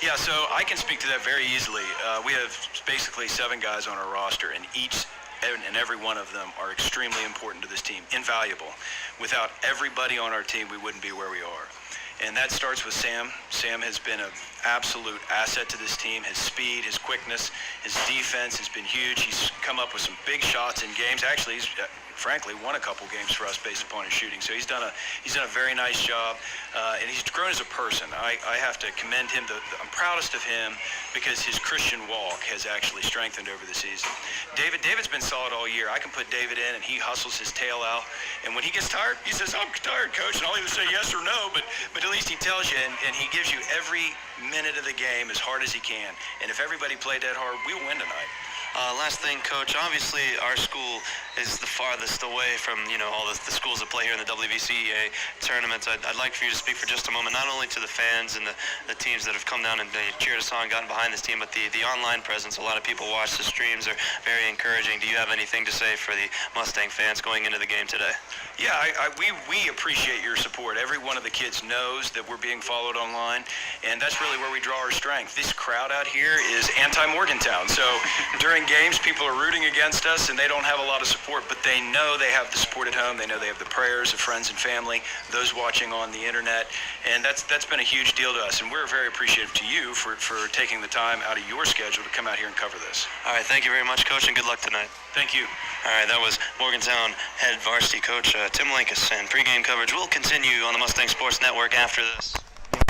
Yeah, so I can speak to that very easily. We have basically 7 guys on our roster, and each and every one of them are extremely important to this team, invaluable. Without everybody on our team, we wouldn't be where we are. And that starts with Sam. Sam has been an absolute asset to this team. His speed, his quickness, his defense has been huge. He's come up with some big shots in games. Actually, he's frankly won a couple games for us based upon his shooting. So he's done a very nice job, and he's grown as a person. I have to commend him. I'm proudest of him because his Christian walk has actually strengthened over the season. David's been solid all year. I can put David in, and he hustles his tail out. And when he gets tired, he says, "I'm tired, coach," and I'll either say yes or no, but at least he tells you, and he gives you every minute of the game as hard as he can. And if everybody played that hard, we'll win tonight. Last thing, Coach, obviously our school is the farthest away from, all the schools that play here in the WVCEA tournaments. I'd like for you to speak for just a moment, not only to the fans and the teams that have come down and cheered us on, gotten behind this team, but the online presence. A lot of people watch the streams, are very encouraging. Do you have anything to say for the Mustang fans going into the game today? Yeah, we appreciate your support. Every one of the kids knows that we're being followed online, and that's really where we draw our strength. This crowd out here is anti-Morgantown, so during games, people are rooting against us, and they don't have a lot of support, but they know they have the support at home. They know they have the prayers of friends and family, those watching on the internet, and that's been a huge deal to us, and we're very appreciative to you for taking the time out of your schedule to come out here and cover this. All right, thank you very much, Coach, and good luck tonight. Thank you. All right, that was Morgantown head varsity coach Tim Linkus, and pregame coverage will continue on the Mustang Sports Network after this.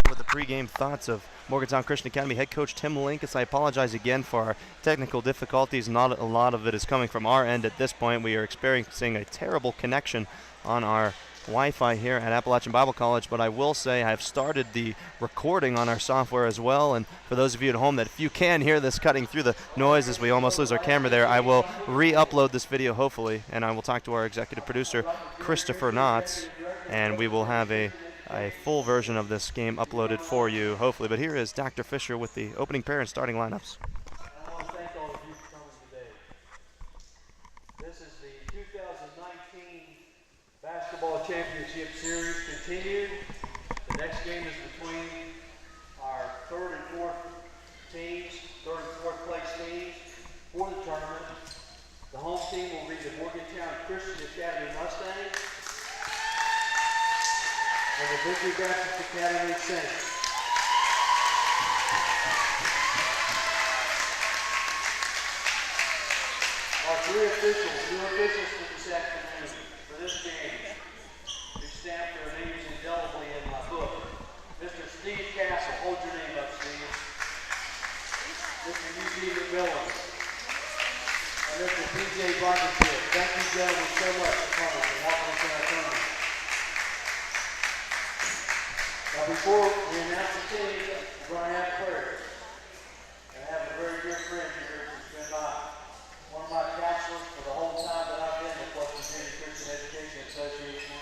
With the pregame thoughts of Morgantown Christian Academy head coach Tim Linkus. I apologize again for our technical difficulties. Not a lot of it is coming from our end at this point. We are experiencing a terrible connection on our Wi-Fi here at Appalachian Bible College, but I will say I've started the recording on our software as well, and for those of you at home that if you can hear this cutting through the noise as we almost lose our camera there, I will re-upload this video hopefully, and I will talk to our executive producer Christopher Knotts, and we will have a full version of this game uploaded for you hopefully. But here is Dr. Fisher with the opening pair and starting lineups. I want to thank all of you for coming today. This is the 2019 Basketball Championship Series continued. The next game is between our third and fourth place teams for the tournament. The home team will be the Morgantown Christian Academy Mustangs and the WVCEA Academy Saints. Our new officials for this afternoon, for this game, who stamped their names indelibly in my book. Mr. Steve Castle, hold your name up, Steve. Mr. Eugene McMillan, and Mr. P.J. Blankenship. Thank you, gentlemen, so much for coming and helping us in our tournament. Now, before we announce the team, we're going to have prayer. And I have a very good friend here who's been one of my counselors for the whole time that I've been with West Virginia Christian Education Association,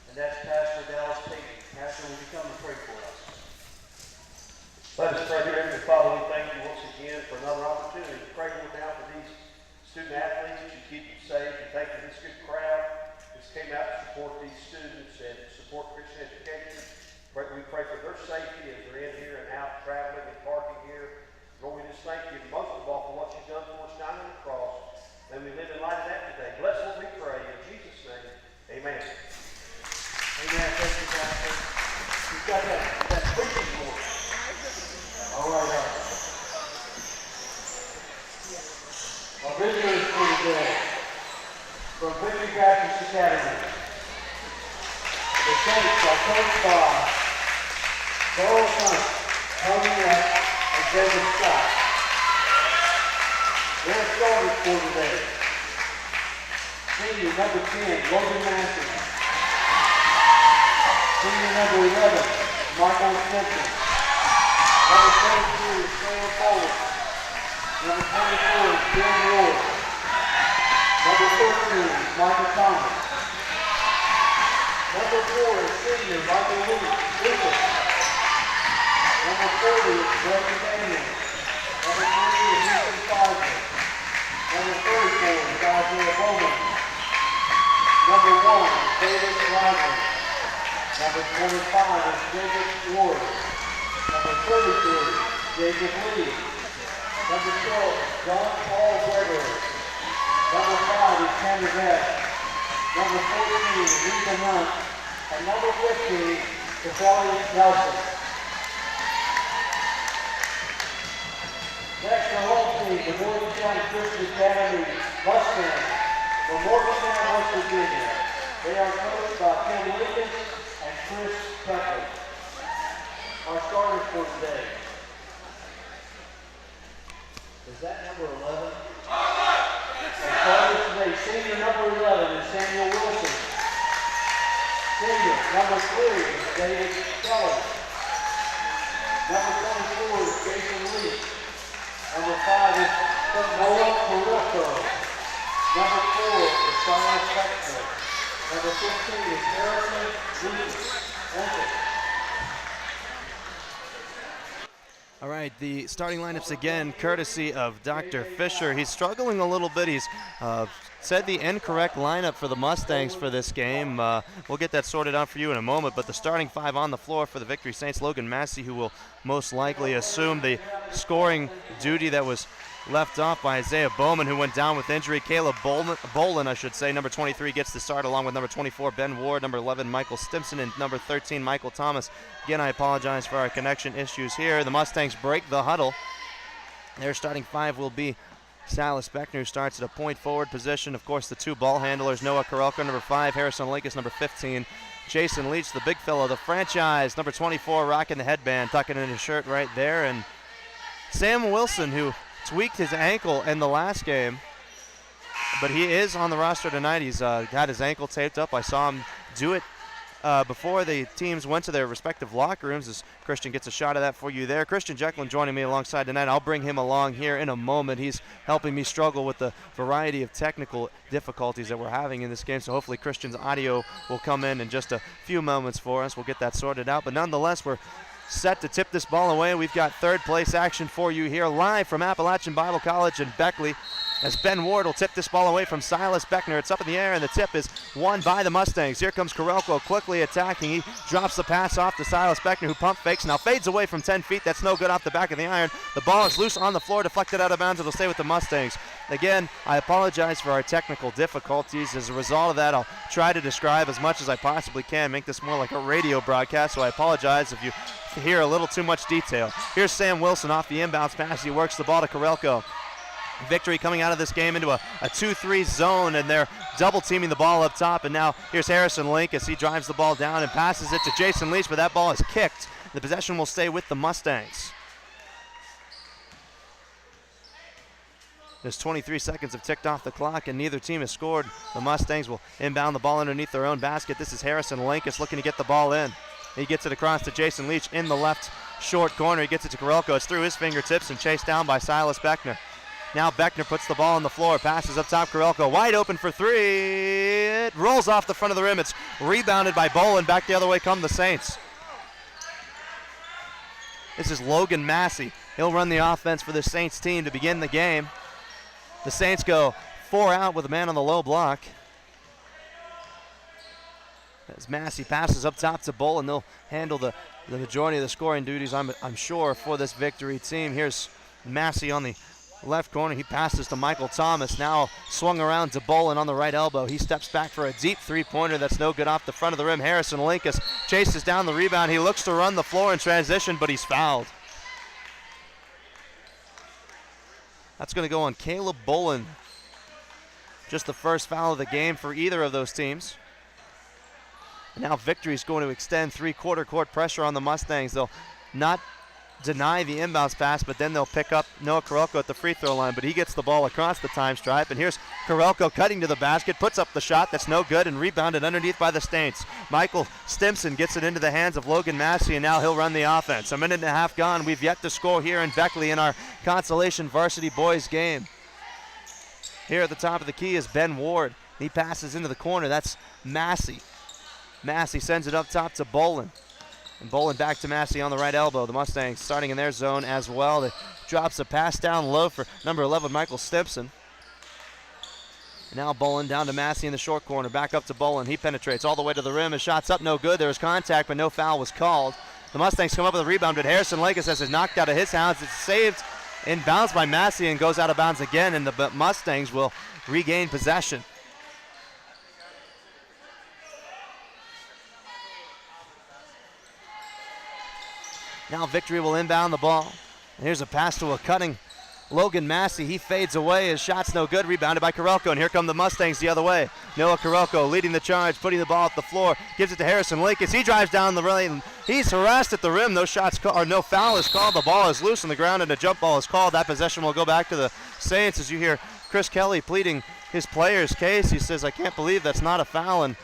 and that's Pastor Dallas Payton. Pastor, will you come and pray for us? Let us pray. Dear Heavenly Father, we thank you once again for another opportunity to pray now for these student athletes, that you keep them safe, and thank you for this good crowd that came out to support these students and support Christian education. We pray for their safety as they're in here and out traveling and parking here. Lord, we just thank you most of all for what you've done for us down on the cross. May we live in light of that today. Bless what we pray in Jesus' name. Amen. Amen. Thank you, Pastor. You've got that preaching board. All right. Our visitors for today from Victory Baptist Academy. The Saints are coached by Charles Hunt, Tony Neck, and David Scott. Their starters for today. Senior number 10, Logan Massey. Senior number 11, Michael Simpson. Number 22 is Sam Fuller. Number 24 is Ben Ward. Number 13 is Michael Thomas. Number 4 is senior Michael Lucas. Number 40 is Brandon Daniels. Number 20 is Ethan Pfizer. Number 34 is Isaiah Bowman. Number 1 is David Riley. Number 25 is David Ward. Number 33, Jacob Lee. Number 12, John Paul Gregory. Number 5 is Tanner Beck. Number 14 is Ethan Hunt. And number 15 is Elliot Nelson. Next, the home team, the Morgantown Christian Academy Mustangs from Morgantown, West Virginia. They are coached by Tim Lincoln and Chris Tucker. Our starters for today. Is that number 11? Our starters today, senior number 11 is Samuel Wilson. Senior number 3 is David Keller. Number 24 is Jason Lee. Number 5 is Noah Carrillo. Number 4 is Silas Beckner. Number 15 is Harrison Lee. All right, the starting lineups again, courtesy of Dr. Fisher. He's struggling a little bit. He's said the incorrect lineup for the Mustangs for this game. We'll get that sorted out for you in a moment, but the starting 5 on the floor for the Victory Saints, Logan Massey, who will most likely assume the scoring duty that was left off by Isaiah Bowman, who went down with injury. Caleb Bolin, I should say, number 23, gets the start along with number 24, Ben Ward, number 11, Michael Stimson, and number 13, Michael Thomas. Again, I apologize for our connection issues here. The Mustangs break the huddle. Their starting 5 will be Silas Beckner, who starts at a point forward position. Of course, the 2 ball handlers, Noah Karelka, number 5, Harrison Linkus, number 15, Jason Leach, the big fellow, the franchise, number 24, rocking the headband, tucking in his shirt right there, and Sam Wilson, who tweaked his ankle in the last game, but he is on the roster tonight. He's got his ankle taped up. I saw him do it before the teams went to their respective locker rooms, as Christian gets a shot of that for you there. Christian Jecklin joining me alongside tonight. I'll bring him along here in a moment. He's helping me struggle with the variety of technical difficulties that we're having in this game, so hopefully Christian's audio will come in just a few moments for us. We'll get that sorted out, but nonetheless, we're set to tip this ball away. We've got third place action for you here live from Appalachian Bible College in Beckley, as Ben Ward will tip this ball away from Silas Beckner. It's up in the air, and the tip is won by the Mustangs. Here comes Karelko quickly attacking. He drops the pass off to Silas Beckner, who pump fakes, now fades away from 10 feet. That's no good off the back of the iron. The ball is loose on the floor, deflected out of bounds. It'll stay with the Mustangs. Again, I apologize for our technical difficulties. As a result of that, I'll try to describe as much as I possibly can, make this more like a radio broadcast, so I apologize if you hear a little too much detail. Here's Sam Wilson off the inbounds pass. He works the ball to Karelko. Victory coming out of this game into a 2-3 zone, and they're double teaming the ball up top. And now here's Harrison Link as he drives the ball down and passes it to Jason Leach, but that ball is kicked. The possession will stay with the Mustangs. There's 23 seconds have ticked off the clock, and neither team has scored. The Mustangs will inbound the ball underneath their own basket. This is Harrison Linkus looking to get the ball in. He gets it across to Jason Leach in the left short corner. He gets it to Karelko. It's through his fingertips and chased down by Silas Beckner. Now Beckner puts the ball on the floor, passes up top. Karelko wide open for 3. It rolls off the front of the rim. It's rebounded by Bolin. Back the other way come the Saints. This is Logan Massey. He'll run the offense for the Saints team to begin the game. The Saints go 4 out with a man on the low block. As Massey passes up top to Bolin, they'll handle the majority of the scoring duties, I'm sure, for this Victory team. Here's Massey on the left corner. He passes to Michael Thomas, now swung around to Bolin on the right elbow. He steps back for a deep three-pointer that's no good off the front of the rim. Harrison Linkus chases down the rebound. He looks to run the floor in transition, but he's fouled. That's going to go on Caleb Bolin. Just the first foul of the game for either of those teams. And now Victory is going to extend three-quarter court pressure on the Mustangs. They'll not deny the inbounds pass, but then they'll pick up Noah Karelko at the free throw line, but he gets the ball across the time stripe, and here's Karelko cutting to the basket, puts up the shot that's no good, and rebounded underneath by the Saints. Michael Stimson gets it into the hands of Logan Massey, and now he'll run the offense. A minute and a half gone. We've yet to score here in Beckley in our consolation varsity boys game. Here at the top of the key is Ben Ward. He passes into the corner. That's Massey. Massey sends it up top to Bolin. And Bolin back to Massey on the right elbow. The Mustangs starting in their zone as well. They drops a pass down low for number 11, Michael Stimson. And now Bolin down to Massey in the short corner. Back up to Bolin. He penetrates all the way to the rim. His shot's up, no good. There was contact, but no foul was called. The Mustangs come up with a rebound, but Harrison Lakes has it knocked out of his hands. It's saved in bounds by Massey and goes out of bounds again, and the Mustangs will regain possession. Now Victory will inbound the ball. And here's a pass to a cutting Logan Massey. He fades away. His shot's no good. Rebounded by Karelko. And here come the Mustangs the other way. Noah Karelko leading the charge, putting the ball at the floor. Gives it to Harrison Lincoln. He drives down the lane. He's harassed at the rim. No foul is called. The ball is loose on the ground and a jump ball is called. That possession will go back to the Saints as you hear Chris Kelly pleading his player's case. He says, I can't believe that's not a foul, and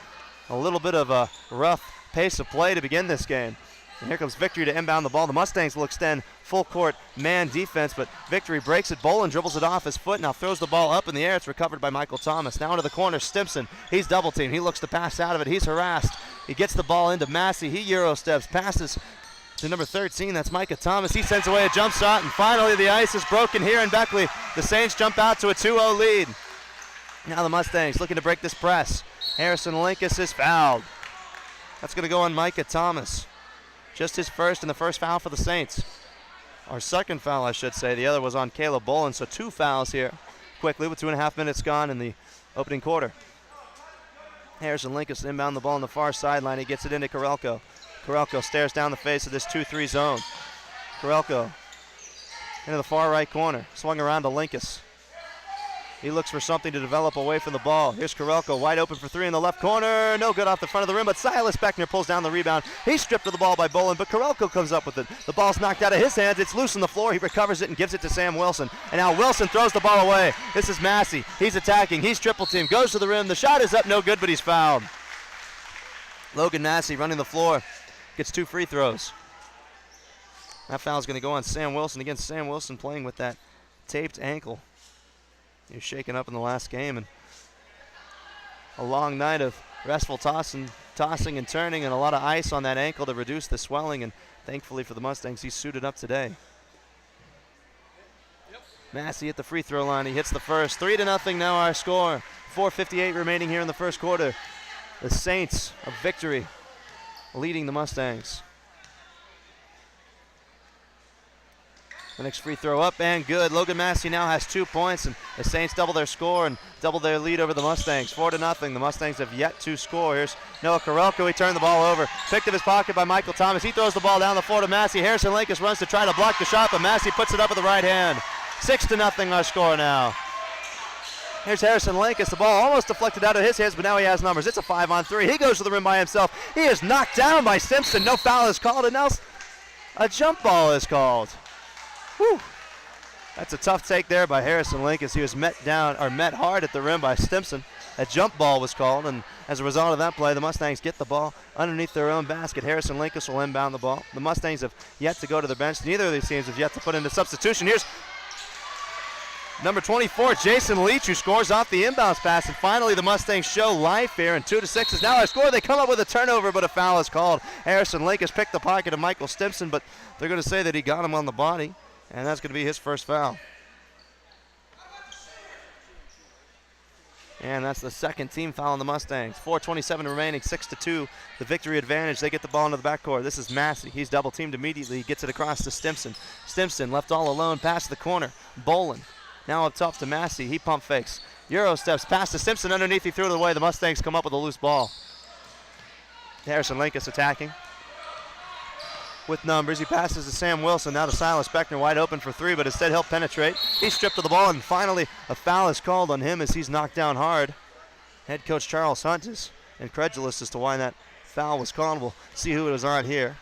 a little bit of a rough pace of play to begin this game. And here comes Victory to inbound the ball. The Mustangs will extend full court man defense, but Victory breaks it. Bolin dribbles it off his foot, now throws the ball up in the air. It's recovered by Michael Thomas. Now into the corner, Stimson. He's double teamed. He looks to pass out of it. He's harassed. He gets the ball into Massey. He Euro steps, passes to number 13. That's Micah Thomas. He sends away a jump shot, and finally the ice is broken here in Beckley. The Saints jump out to a 2-0 lead. Now the Mustangs looking to break this press. Harrison Linkus is fouled. That's going to go on Micah Thomas. Just his first and the first foul for the Saints. Our second foul, I should say. The other was on Caleb Bolin, so 2 fouls here quickly with 2.5 minutes gone in the opening quarter. Harrison Linkus inbound the ball on the far sideline. He gets it into Karelko. Karelko stares down the face of this 2-3 zone. Karelko into the far right corner. Swung around to Linkus. He looks for something to develop away from the ball. Here's Karelko wide open for 3 in the left corner. No good off the front of the rim, but Silas Beckner pulls down the rebound. He's stripped of the ball by Bolin, but Karelko comes up with it. The ball's knocked out of his hands. It's loose on the floor. He recovers it and gives it to Sam Wilson. And now Wilson throws the ball away. This is Massey. He's attacking. He's triple team. Goes to the rim. The shot is up. No good, but he's fouled. Logan Massey running the floor. Gets 2 free throws. That foul's going to go on Sam Wilson. Again, Sam Wilson playing with that taped ankle. He was shaken up in the last game, and a long night of restful tossing and turning, and a lot of ice on that ankle to reduce the swelling, and thankfully for the Mustangs, he's suited up today. Massey at the free throw line. He hits the first. 3-0 now our score. 4:58 remaining here in the first quarter. The Saints of Victory leading the Mustangs. The next free throw up and good. Logan Massey now has 2 points, and the Saints double their score and double their lead over the Mustangs. 4-0. The Mustangs have yet to score. Here's Noah Karelko. He turned the ball over. Picked in his pocket by Michael Thomas. He throws the ball down the floor to Massey. Harrison Lakes runs to try to block the shot, but Massey puts it up with the right hand. 6-0 our score now. Here's Harrison Lakes. The ball almost deflected out of his hands, but now he has numbers. It's a 5-on-3. He goes to the rim by himself. He is knocked down by Simpson. No foul is called, and now a jump ball is called. Whew. That's a tough take there by Harrison Linkus. He was met hard at the rim by Stimson. A jump ball was called, and as a result of that play, the Mustangs get the ball underneath their own basket. Harrison Linkus will inbound the ball. The Mustangs have yet to go to the bench. Neither of these teams have yet to put in a substitution. Here's number 24, Jason Leach, who scores off the inbounds pass, and finally the Mustangs show life here, and 2-6 is now our score. They come up with a turnover, but a foul is called. Harrison Linkus picked the pocket of Michael Stimson, but they're going to say that he got him on the body. And that's going to be his first foul. And that's the second team foul on the Mustangs. 4:27 remaining, 6-2. The Victory advantage. They get the ball into the backcourt. This is Massey. He's double teamed immediately. He gets it across to Stimson. Stimson left all alone, past the corner. Bolin now up top to Massey. He pump fakes. Euro steps past to Stimson underneath. He threw it away. The Mustangs come up with a loose ball. Harrison Linkus attacking with numbers. He passes to Sam Wilson, now to Silas Beckner, wide open for 3, but instead he'll penetrate. He's stripped of the ball, and finally a foul is called on him as he's knocked down hard. Head coach Charles Hunt is incredulous as to why that foul was called. We'll see who it was on here.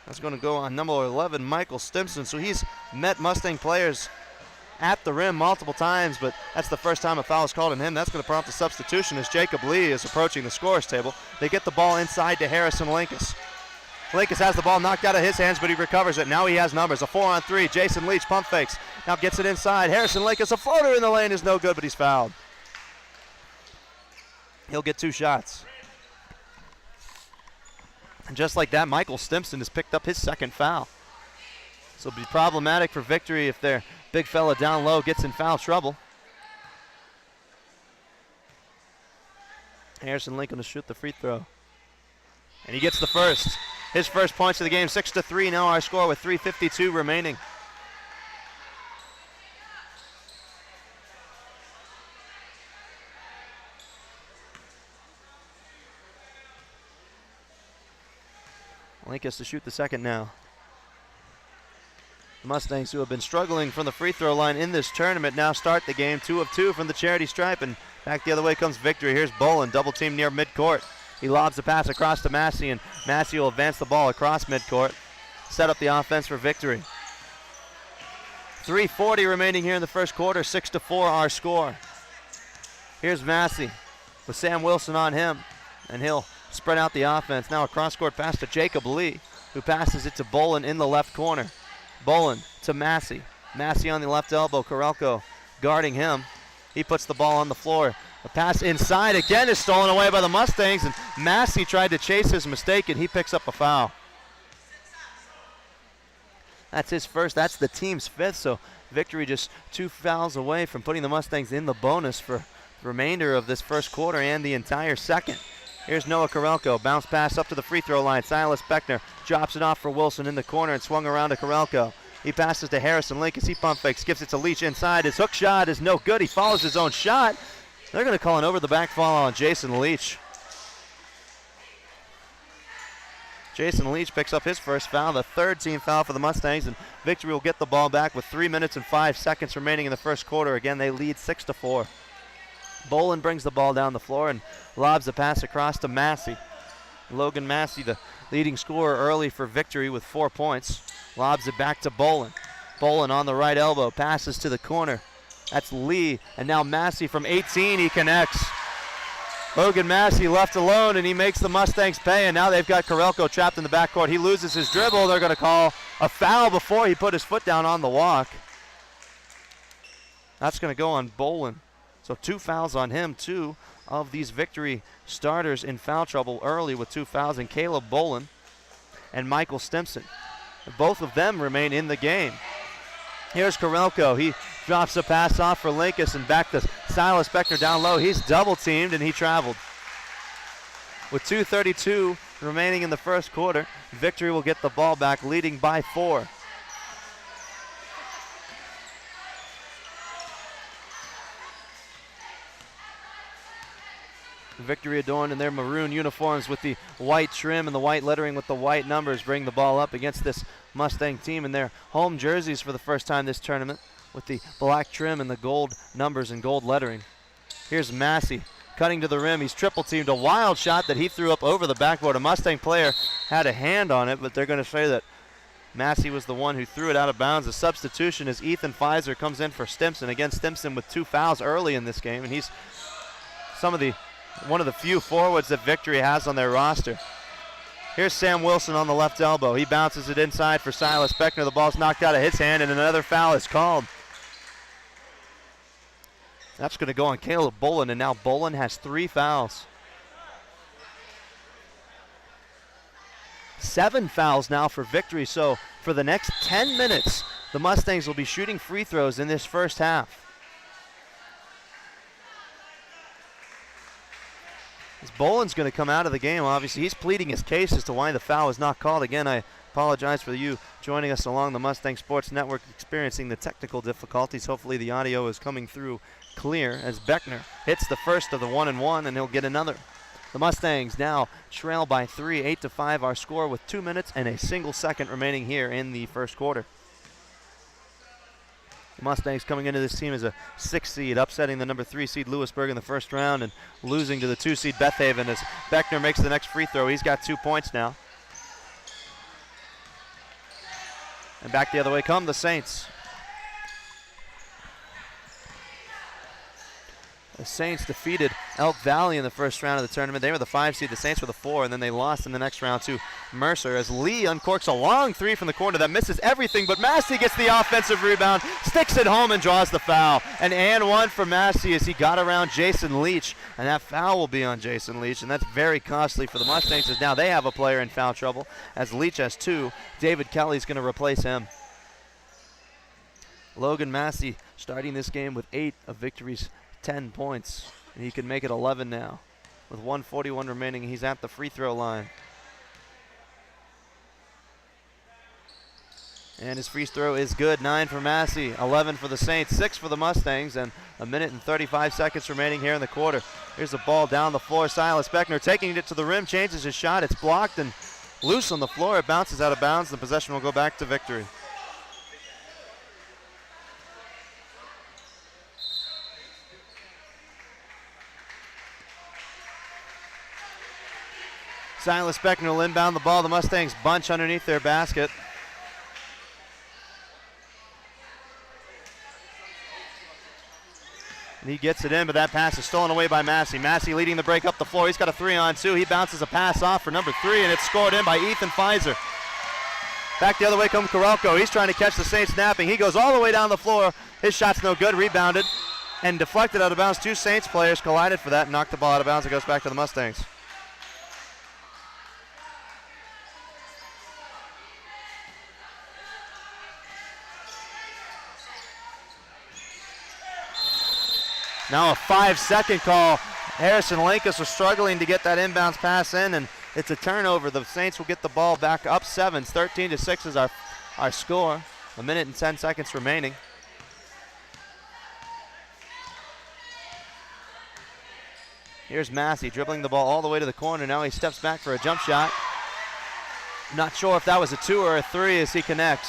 That's going to go on number 11, Michael Stimson. So he's met Mustang players at the rim multiple times, but that's the first time a foul is called on him. That's going to prompt a substitution as Jacob Lee is approaching the scorer's table. They get the ball inside to Harrison Linkus. Linkus has the ball knocked out of his hands, but he recovers it. Now he has numbers. A 4-on-3. Jason Leach pump fakes. Now gets it inside. Harrison Linkus, a floater in the lane is no good, but he's fouled. He'll get 2 shots. And just like that, Michael Stimson has picked up his second foul. So it'll be problematic for Victory if their big fella down low gets in foul trouble. Harrison Lincoln to shoot the free throw. And he gets the first. his first points of the game. 6-3 now our score with 3:52 remaining. Linkus to shoot the second now. The Mustangs, who have been struggling from the free throw line in this tournament, now start the game 2 of 2 from the charity stripe, and back the other way comes Victory. Here's Bolin, double team near midcourt. He lobs the pass across to Massey, and Massey will advance the ball across midcourt, set up the offense for Victory. 3:40 remaining here in the first quarter, 6-4 our score. Here's Massey with Sam Wilson on him, and he'll spread out the offense. Now a cross-court pass to Jacob Lee, who passes it to Bolin in the left corner. Bolin to Massey. Massey on the left elbow. Karelko guarding him. He puts the ball on the floor. A pass inside again is stolen away by the Mustangs, and Massey tried to chase his mistake, and he picks up a foul. That's his first. That's the team's fifth, so Victory just 2 fouls away from putting the Mustangs in the bonus for the remainder of this first quarter and the entire second. Here's Noah Karelko. Bounce pass up to the free throw line. Silas Beckner drops it off for Wilson in the corner and swung around to Karelko. He passes to Harrison Linkus. He pump fakes, gives it to Leach inside. His hook shot is no good. He follows his own shot. They're going to call an over the back foul on Jason Leach. Jason Leach picks up his first foul, the third team foul for the Mustangs, and Victory will get the ball back with 3 minutes and 5 seconds remaining in the first quarter. Again, they lead 6-4. Bolin brings the ball down the floor and lobs the pass across to Massey. Logan Massey, the leading scorer early for Victory with 4 points, lobs it back to Bolin. Bolin on the right elbow, passes to the corner. That's Lee, and now Massey from 18, he connects. Logan Massey left alone, and he makes the Mustangs pay, and now they've got Karelko trapped in the backcourt. He loses his dribble. They're going to call a foul before he put his foot down on the walk. That's going to go on Bolin. So 2 fouls on him. 2 of these Victory starters in foul trouble early with 2 fouls, and Caleb Bolin and Michael Stimson. Both of them remain in the game. Here's Karelko. He drops a pass off for Linkus and back to Silas Beckner down low. He's double teamed and he traveled. With 2:32 remaining in the first quarter, Victory will get the ball back, leading by 4. Victory adorned in their maroon uniforms with the white trim and the white lettering with the white numbers bring the ball up against this Mustang team in their home jerseys for the first time this tournament with the black trim and the gold numbers and gold lettering. Here's Massey cutting to the rim. He's triple teamed. A wild shot that he threw up over the backboard. A Mustang player had a hand on it, but they're going to say that Massey was the one who threw it out of bounds. The substitution is Ethan Pfizer comes in for Stimson. Again, Stimson with 2 fouls early in this game, and he's one of the few forwards that Victory has on their roster. Here's Sam Wilson on the left elbow. He bounces it inside for Silas Beckner. The ball's knocked out of his hand, and another foul is called. That's going to go on Caleb Bolin, and now Bolin has 3 fouls. 7 fouls now for Victory, so for the next 10 minutes, the Mustangs will be shooting free throws in this first half. As Bolin's going to come out of the game, obviously. He's pleading his case as to why the foul was not called. Again, I apologize for you joining us along the Mustang Sports Network, experiencing the technical difficulties. Hopefully the audio is coming through clear as Beckner hits the first of the 1-and-1, and he'll get another. The Mustangs now trail by 3, 8-5 our score with 2 minutes and a single second remaining here in the first quarter. The Mustangs coming into this team as a 6 seed, upsetting the number 3 seed Lewisburg in the first round and losing to the 2 seed Beth Haven as Beckner makes the next free throw. He's got 2 points now. And back the other way come the Saints. The Saints defeated Elk Valley in the first round of the tournament. They were the 5 seed, the Saints were the 4, and then they lost in the next round to Mercer as Lee uncorks a long 3 from the corner that misses everything, but Massey gets the offensive rebound, sticks it home, and draws the foul. An and 1 for Massey as he got around Jason Leach, and that foul will be on Jason Leach, and that's very costly for the Mustangs as now they have a player in foul trouble as Leach has 2. David Kelly's going to replace him. Logan Massey starting this game with 8 of Victory's 10 points, and he can make it 11 now. With 1:41 remaining, he's at the free throw line. And his free throw is good. 9 for Massey, 11 for the Saints, 6 for the Mustangs, and a minute and 35 seconds remaining here in the quarter. Here's the ball down the floor. Silas Beckner taking it to the rim, changes his shot. It's blocked and loose on the floor. It bounces out of bounds. The possession will go back to Victory. Silas Beckner will inbound the ball. The Mustangs bunch underneath their basket. And he gets it in, but that pass is stolen away by Massey. Massey leading the break up the floor. He's got a 3-on-2. He bounces a pass off for number 3, and it's scored in by Ethan Pfizer. Back the other way comes Karelko. He's trying to catch the Saints napping. He goes all the way down the floor. His shot's no good. Rebounded and deflected out of bounds. 2 Saints players collided for that and knocked the ball out of bounds. It goes back to the Mustangs. Now a 5-second call. Harrison Lankus was struggling to get that inbounds pass in, and it's a turnover. The Saints will get the ball back up 7. 13-6 is our score. A minute and 10 seconds remaining. Here's Massey dribbling the ball all the way to the corner. Now he steps back for a jump shot. Not sure if that was a 2 or a 3 as he connects.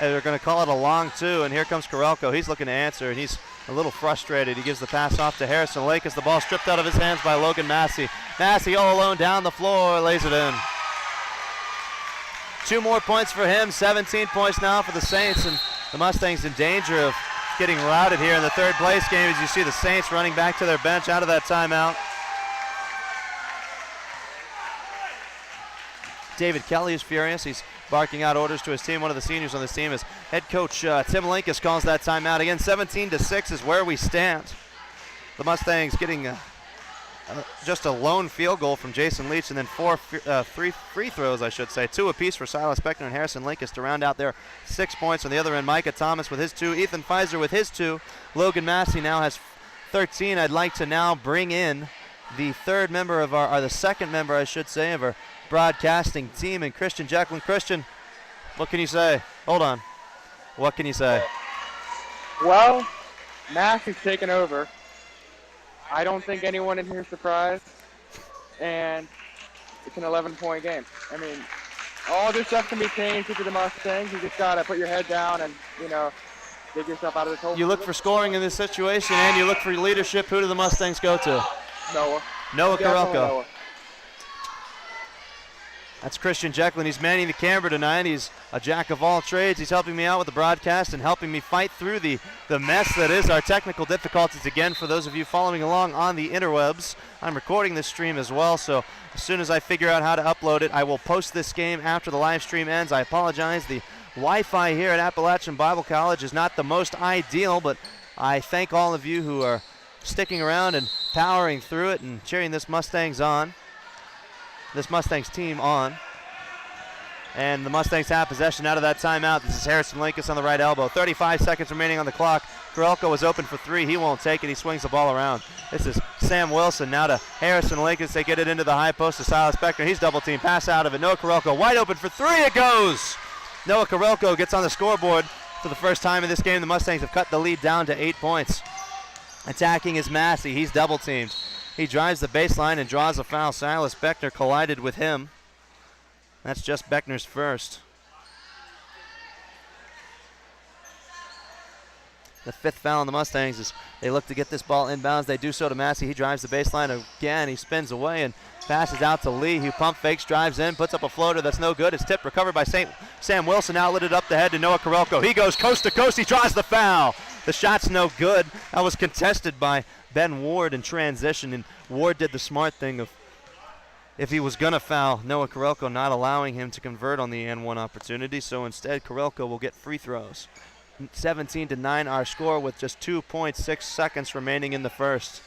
And they're going to call it a long 2, and here comes Karelko. He's looking to answer, and he's a little frustrated. He gives the pass off to Harrison Lake as the ball stripped out of his hands by Logan Massey. Massey all alone down the floor, lays it in. 2 more points for him, 17 points now for the Saints, and the Mustangs in danger of getting routed here in the third place game as you see the Saints running back to their bench out of that timeout. David Kelly is furious. He's barking out orders to his team. One of the seniors on this team is head coach Tim Linkus calls that timeout. Again, 17-6 is where we stand. The Mustangs getting just a lone field goal from Jason Leach, and then 3 free throws, I should say. 2 apiece for Silas Beckner and Harrison Linkus to round out their 6 points. On the other end, Micah Thomas with his 2, Ethan Pfizer with his 2. Logan Massey now has 13. I'd like to now bring in the third member of the second member, I should say, of our broadcasting team, and Christian Jacqueline. Christian, what can you say? Hold on. What can you say? Well, Massey's taken over. I don't think anyone in here is surprised, and it's an 11-point game. I mean, all this stuff can be changed to the Mustangs. You just gotta put your head down and, dig yourself out of this hole. You look for scoring in this situation, and you look for leadership. Who do the Mustangs go to? Noah Karelko. Noah. That's Christian Jacqueline. He's manning the camera tonight. He's a jack of all trades. He's helping me out with the broadcast and helping me fight through the mess that is our technical difficulties. Again, for those of you following along on the interwebs, I'm recording this stream as well, so as soon as I figure out how to upload it, I will post this game after the live stream ends. I apologize. The Wi-Fi here at Appalachian Bible College is not the most ideal, but I thank all of you who are sticking around and powering through it and cheering this Mustangs team on. And the Mustangs have possession out of that timeout. This is Harrison Linkus on the right elbow. 35 seconds remaining on the clock. Karelko is open for 3. He won't take it. He swings the ball around. This is Sam Wilson now to Harrison Linkus. They get it into the high post to Silas Beckner. He's double team. Pass out of it. Noah Karelko wide open for 3. It goes. Noah Karelko gets on the scoreboard for the first time in this game. The Mustangs have cut the lead down to 8 points. Attacking is Massey. He's double teamed. He drives the baseline and draws a foul. Silas Beckner collided with him. That's just Beckner's first. The 5th foul on the Mustangs as they look to get this ball inbounds. They do so to Massey. He drives the baseline again. He spins away and passes out to Lee, who pump fakes, drives in, puts up a floater that's no good. It's tipped, recovered by Sam Wilson. Outletted up the head to Noah Karelko. He goes coast to coast. He draws the foul. The shot's no good. That was contested by Ben Ward in transition, and Ward did the smart thing of, if he was going to foul, Noah Karelko not allowing him to convert on the N1 opportunity, so instead Karelko will get free throws. 17-9 our score with just 2.6 seconds remaining in the first.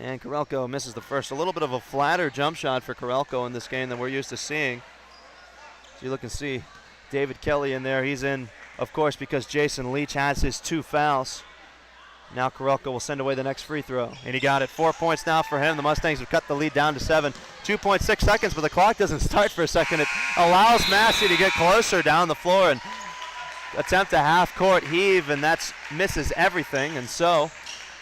And Karelko misses the first. A little bit of a flatter jump shot for Karelko in this game than we're used to seeing. So you look and see David Kelly in there. He's in, of course, because Jason Leach has his 2 fouls. Now Karelka will send away the next free throw. And he got it. 4 points now for him. The Mustangs have cut the lead down to 7. 2.6 seconds, but the clock doesn't start for a second. It allows Massey to get closer down the floor and attempt a half-court heave, and that misses everything. And so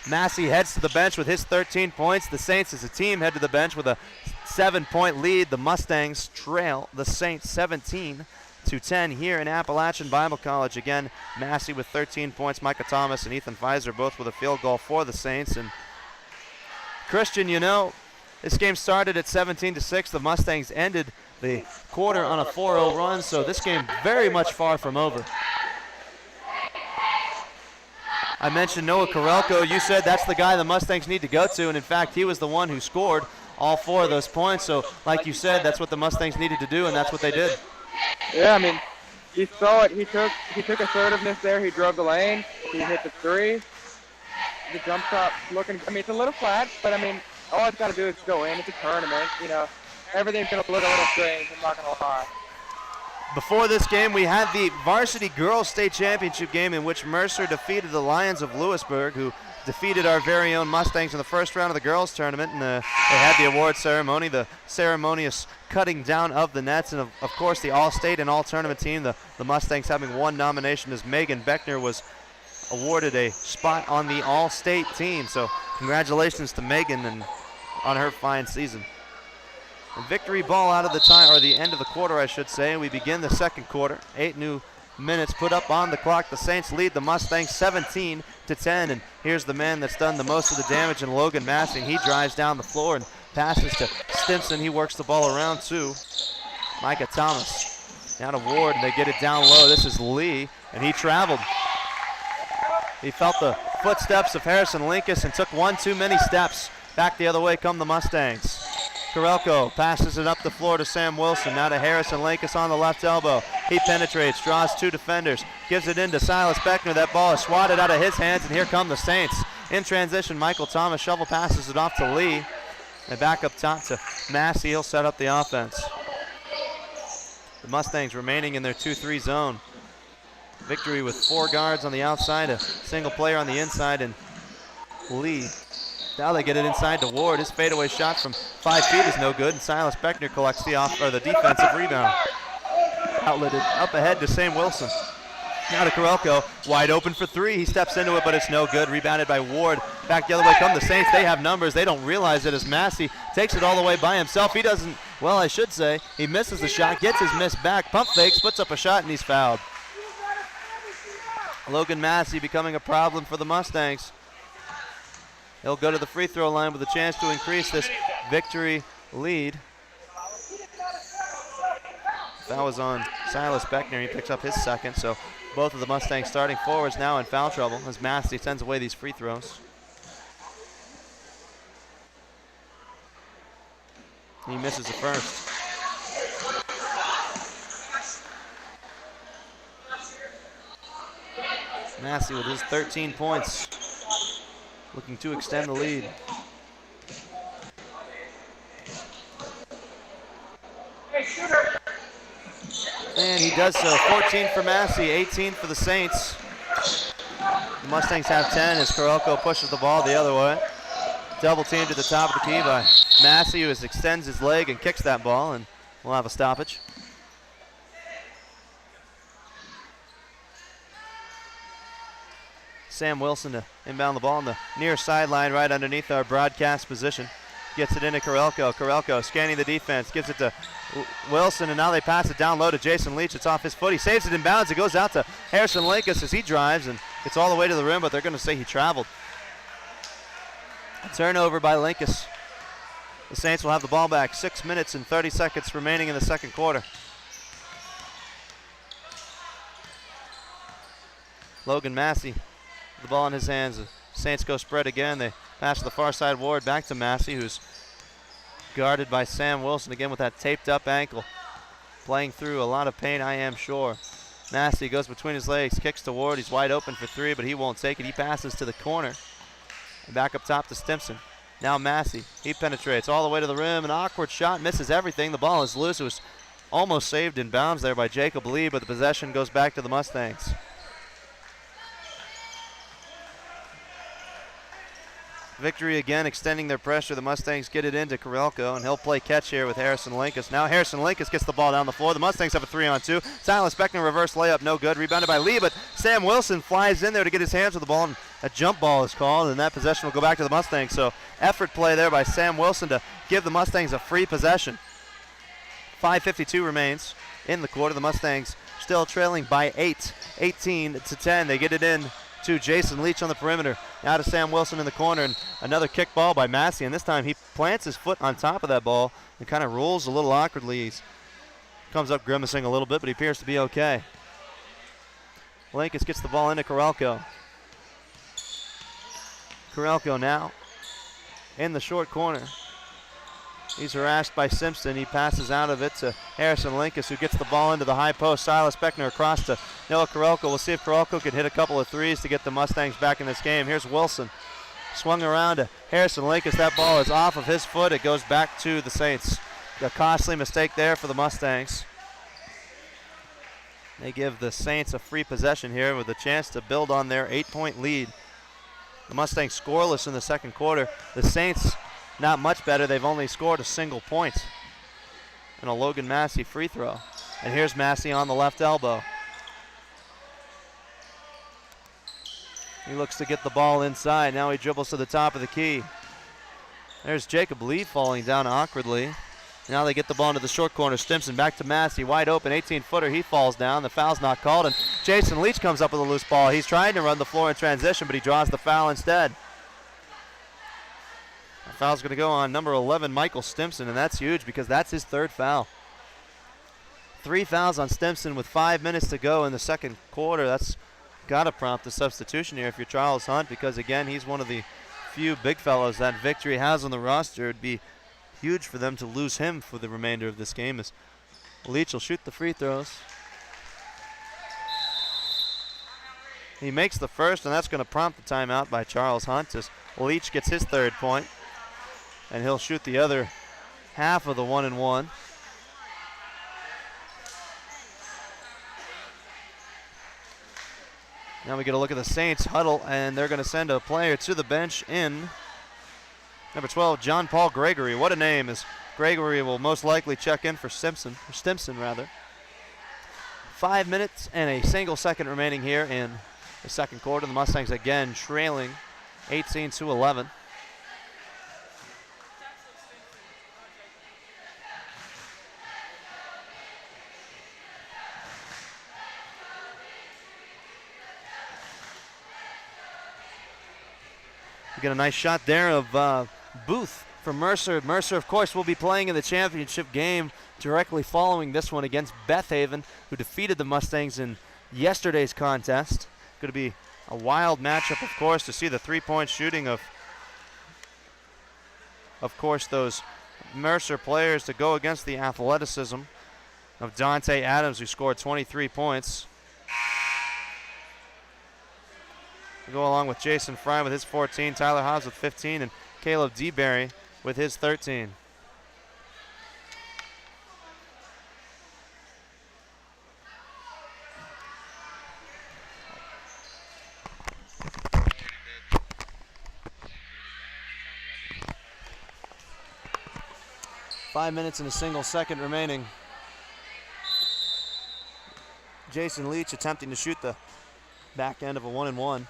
Massey heads to the bench with his 13 points. The Saints as a team head to the bench with a 7-point lead. The Mustangs trail the Saints 17-10 here in Appalachian Bible College. Again, Massey with 13 points, Micah Thomas and Ethan Pfizer both with a field goal for the Saints. And Christian, you know, this game started at 17-6. The Mustangs ended the quarter on a 4-0 run, so this game very much far from over. I mentioned Noah Karelko. You said that's the guy the Mustangs need to go to, and in fact, he was the one who scored all 4 of those points. So like you said, that's what the Mustangs needed to do, and that's what they did. Yeah, I mean, you saw it. He took assertiveness there. He drove the lane. He hit the three. The jump shot looking, I mean, it's a little flat, but I mean, all it's got to do is go in. It's a tournament, you know. Everything's going to look a little strange, I'm not going to lie. Before this game, we had the varsity girls state championship game in which Mercer defeated the Lions of Lewisburg, who defeated our very own Mustangs in the first round of the girls tournament. And they had the award ceremony, the ceremonious cutting down of the nets, and of course the all-state and all-tournament team, the Mustangs having one nomination as Megan Beckner was awarded a spot on the all-state team. So congratulations to Megan and on her fine season. A victory ball out of the time, or the end of the quarter, I should say. We begin the second quarter. 8 new minutes put up on the clock. The Saints lead the Mustangs 17-10, and here's the man that's done the most of the damage in Logan Massey. He drives down the floor and passes to Stimson. He works the ball around to Micah Thomas. Now to Ward, and they get it down low. This is Lee, and he traveled. He felt the footsteps of Harrison Linkus and took one too many steps. Back the other way come the Mustangs. Karelko passes it up the floor to Sam Wilson. Now to Harrison Linkus on the left elbow. He penetrates, draws 2 defenders, gives it into Silas Beckner. That ball is swatted out of his hands, and here come the Saints. In transition, Michael Thomas shovel passes it off to Lee. And back up top to Massey. He'll set up the offense. The Mustangs remaining in their 2-3 zone. Victory with 4 guards on the outside, a single player on the inside, and Lee. Now they get it inside to Ward. His fadeaway shot from 5 feet is no good, and Silas Beckner collects the defensive rebound. Outletted up ahead to Sam Wilson. Now to Karelko, wide open for 3. He steps into it, but it's no good. Rebounded by Ward. Back the other way come the Saints. They have numbers. They don't realize it as Massey takes it all the way by himself. He doesn't, well, I should say, he misses the shot, gets his miss back, pump fakes, puts up a shot, and he's fouled. Logan Massey becoming a problem for the Mustangs. He'll go to the free throw line with a chance to increase this victory lead. That was on Silas Beckner. He picks up his second, so both of the Mustangs starting forwards now in foul trouble as Massey sends away these free throws. He misses the first. Massey with his 13 points, looking to extend the lead. And he does so. 14 for Massey, 18 for the Saints. The Mustangs have 10 as Karelko pushes the ball the other way. Double teamed at the top of the key by Massey, who extends his leg and kicks that ball, and we'll have a stoppage. Sam Wilson to inbound the ball on the near sideline right underneath our broadcast position. Gets it into Karelko. Karelko scanning the defense, gives it to Wilson, and now they pass it down low to Jason Leach. It's off his foot. He saves it in bounds. It goes out to Harrison Linkus as he drives and gets all the way to the rim, but they're going to say he traveled. A turnover by Linkus. The Saints will have the ball back. 6 minutes and 30 seconds remaining in the second quarter. Logan Massey, the ball in his hands. The Saints go spread again. They pass to the far side. Ward back to Massey, who's guarded by Sam Wilson again with that taped up ankle. Playing through a lot of pain, I am sure. Massey goes between his legs, kicks to Ward. He's wide open for 3, but he won't take it. He passes to the corner. And back up top to Stimson. Now Massey, he penetrates all the way to the rim. An awkward shot, misses everything. The ball is loose. It was almost saved in bounds there by Jacob Lee, but the possession goes back to the Mustangs. Victory again, extending their pressure. The Mustangs get it into Karelko, and he'll play catch here with Harrison Linkus. Now Harrison Linkus gets the ball down the floor. The Mustangs have a 3-on-2. Silas Beckner reverse layup, no good. Rebounded by Lee, but Sam Wilson flies in there to get his hands on the ball, and a jump ball is called, and that possession will go back to the Mustangs. So effort play there by Sam Wilson to give the Mustangs a free possession. 5:52 remains in the quarter. The Mustangs still trailing by 8, 18-10. They get it in to Jason Leach on the perimeter. Now to Sam Wilson in the corner, and another kick ball by Massey, and this time he plants his foot on top of that ball and kind of rolls a little awkwardly. He comes up grimacing a little bit, but he appears to be okay. Linkus gets the ball into Karelko. Karelko now in the short corner. He's harassed by Simpson. He passes out of it to Harrison Linkus, who gets the ball into the high post. Silas Beckner across to Noah Karelko. We'll see if Karelko can hit a couple of threes to get the Mustangs back in this game. Here's Wilson. Swung around to Harrison Linkus. That ball is off of his foot. It goes back to the Saints. A costly mistake there for the Mustangs. They give the Saints a free possession here with a chance to build on their 8-point lead. The Mustangs scoreless in the second quarter. The Saints not much better. They've only scored a single point and a Logan Massey free throw. And here's Massey on the left elbow. He looks to get the ball inside. Now he dribbles to the top of the key. There's Jacob Lee falling down awkwardly. Now they get the ball into the short corner. Stimson back to Massey, wide open, 18-footer. He falls down. The foul's not called, and Jason Leach comes up with a loose ball. He's trying to run the floor in transition, but he draws the foul instead. The foul's going to go on number 11, Michael Stimson, and that's huge because that's his third foul. 3 fouls on Stimson with 5 minutes to go in the second quarter. That's got to prompt a substitution here if you're Charles Hunt, because, again, he's one of the few big fellows that Victory has on the roster. It'd be huge for them to lose him for the remainder of this game, as Leach will shoot the free throws. He makes the first, and that's going to prompt the timeout by Charles Hunt as Leach gets his third point. And he'll shoot the other half of the 1-and-1. Now we get a look at the Saints huddle, and they're going to send a player to the bench in number 12, John Paul Gregory. What a name, as Gregory will most likely check in for Stimson. 5 minutes and a single second remaining here in the second quarter. The Mustangs again trailing 18-11. We get a nice shot there of Booth from Mercer. Mercer, of course, will be playing in the championship game directly following this one against Beth Haven, who defeated the Mustangs in yesterday's contest. Going to be a wild matchup, of course, to see the three-point shooting of course, those Mercer players to go against the athleticism of Dante Adams, who scored 23 points. We go along with Jason Fry with his 14, Tyler Hobbs with 15, and Caleb DeBerry with his 13. Five minutes and a single second remaining. Jason Leach attempting to shoot the back end of a 1-and-1.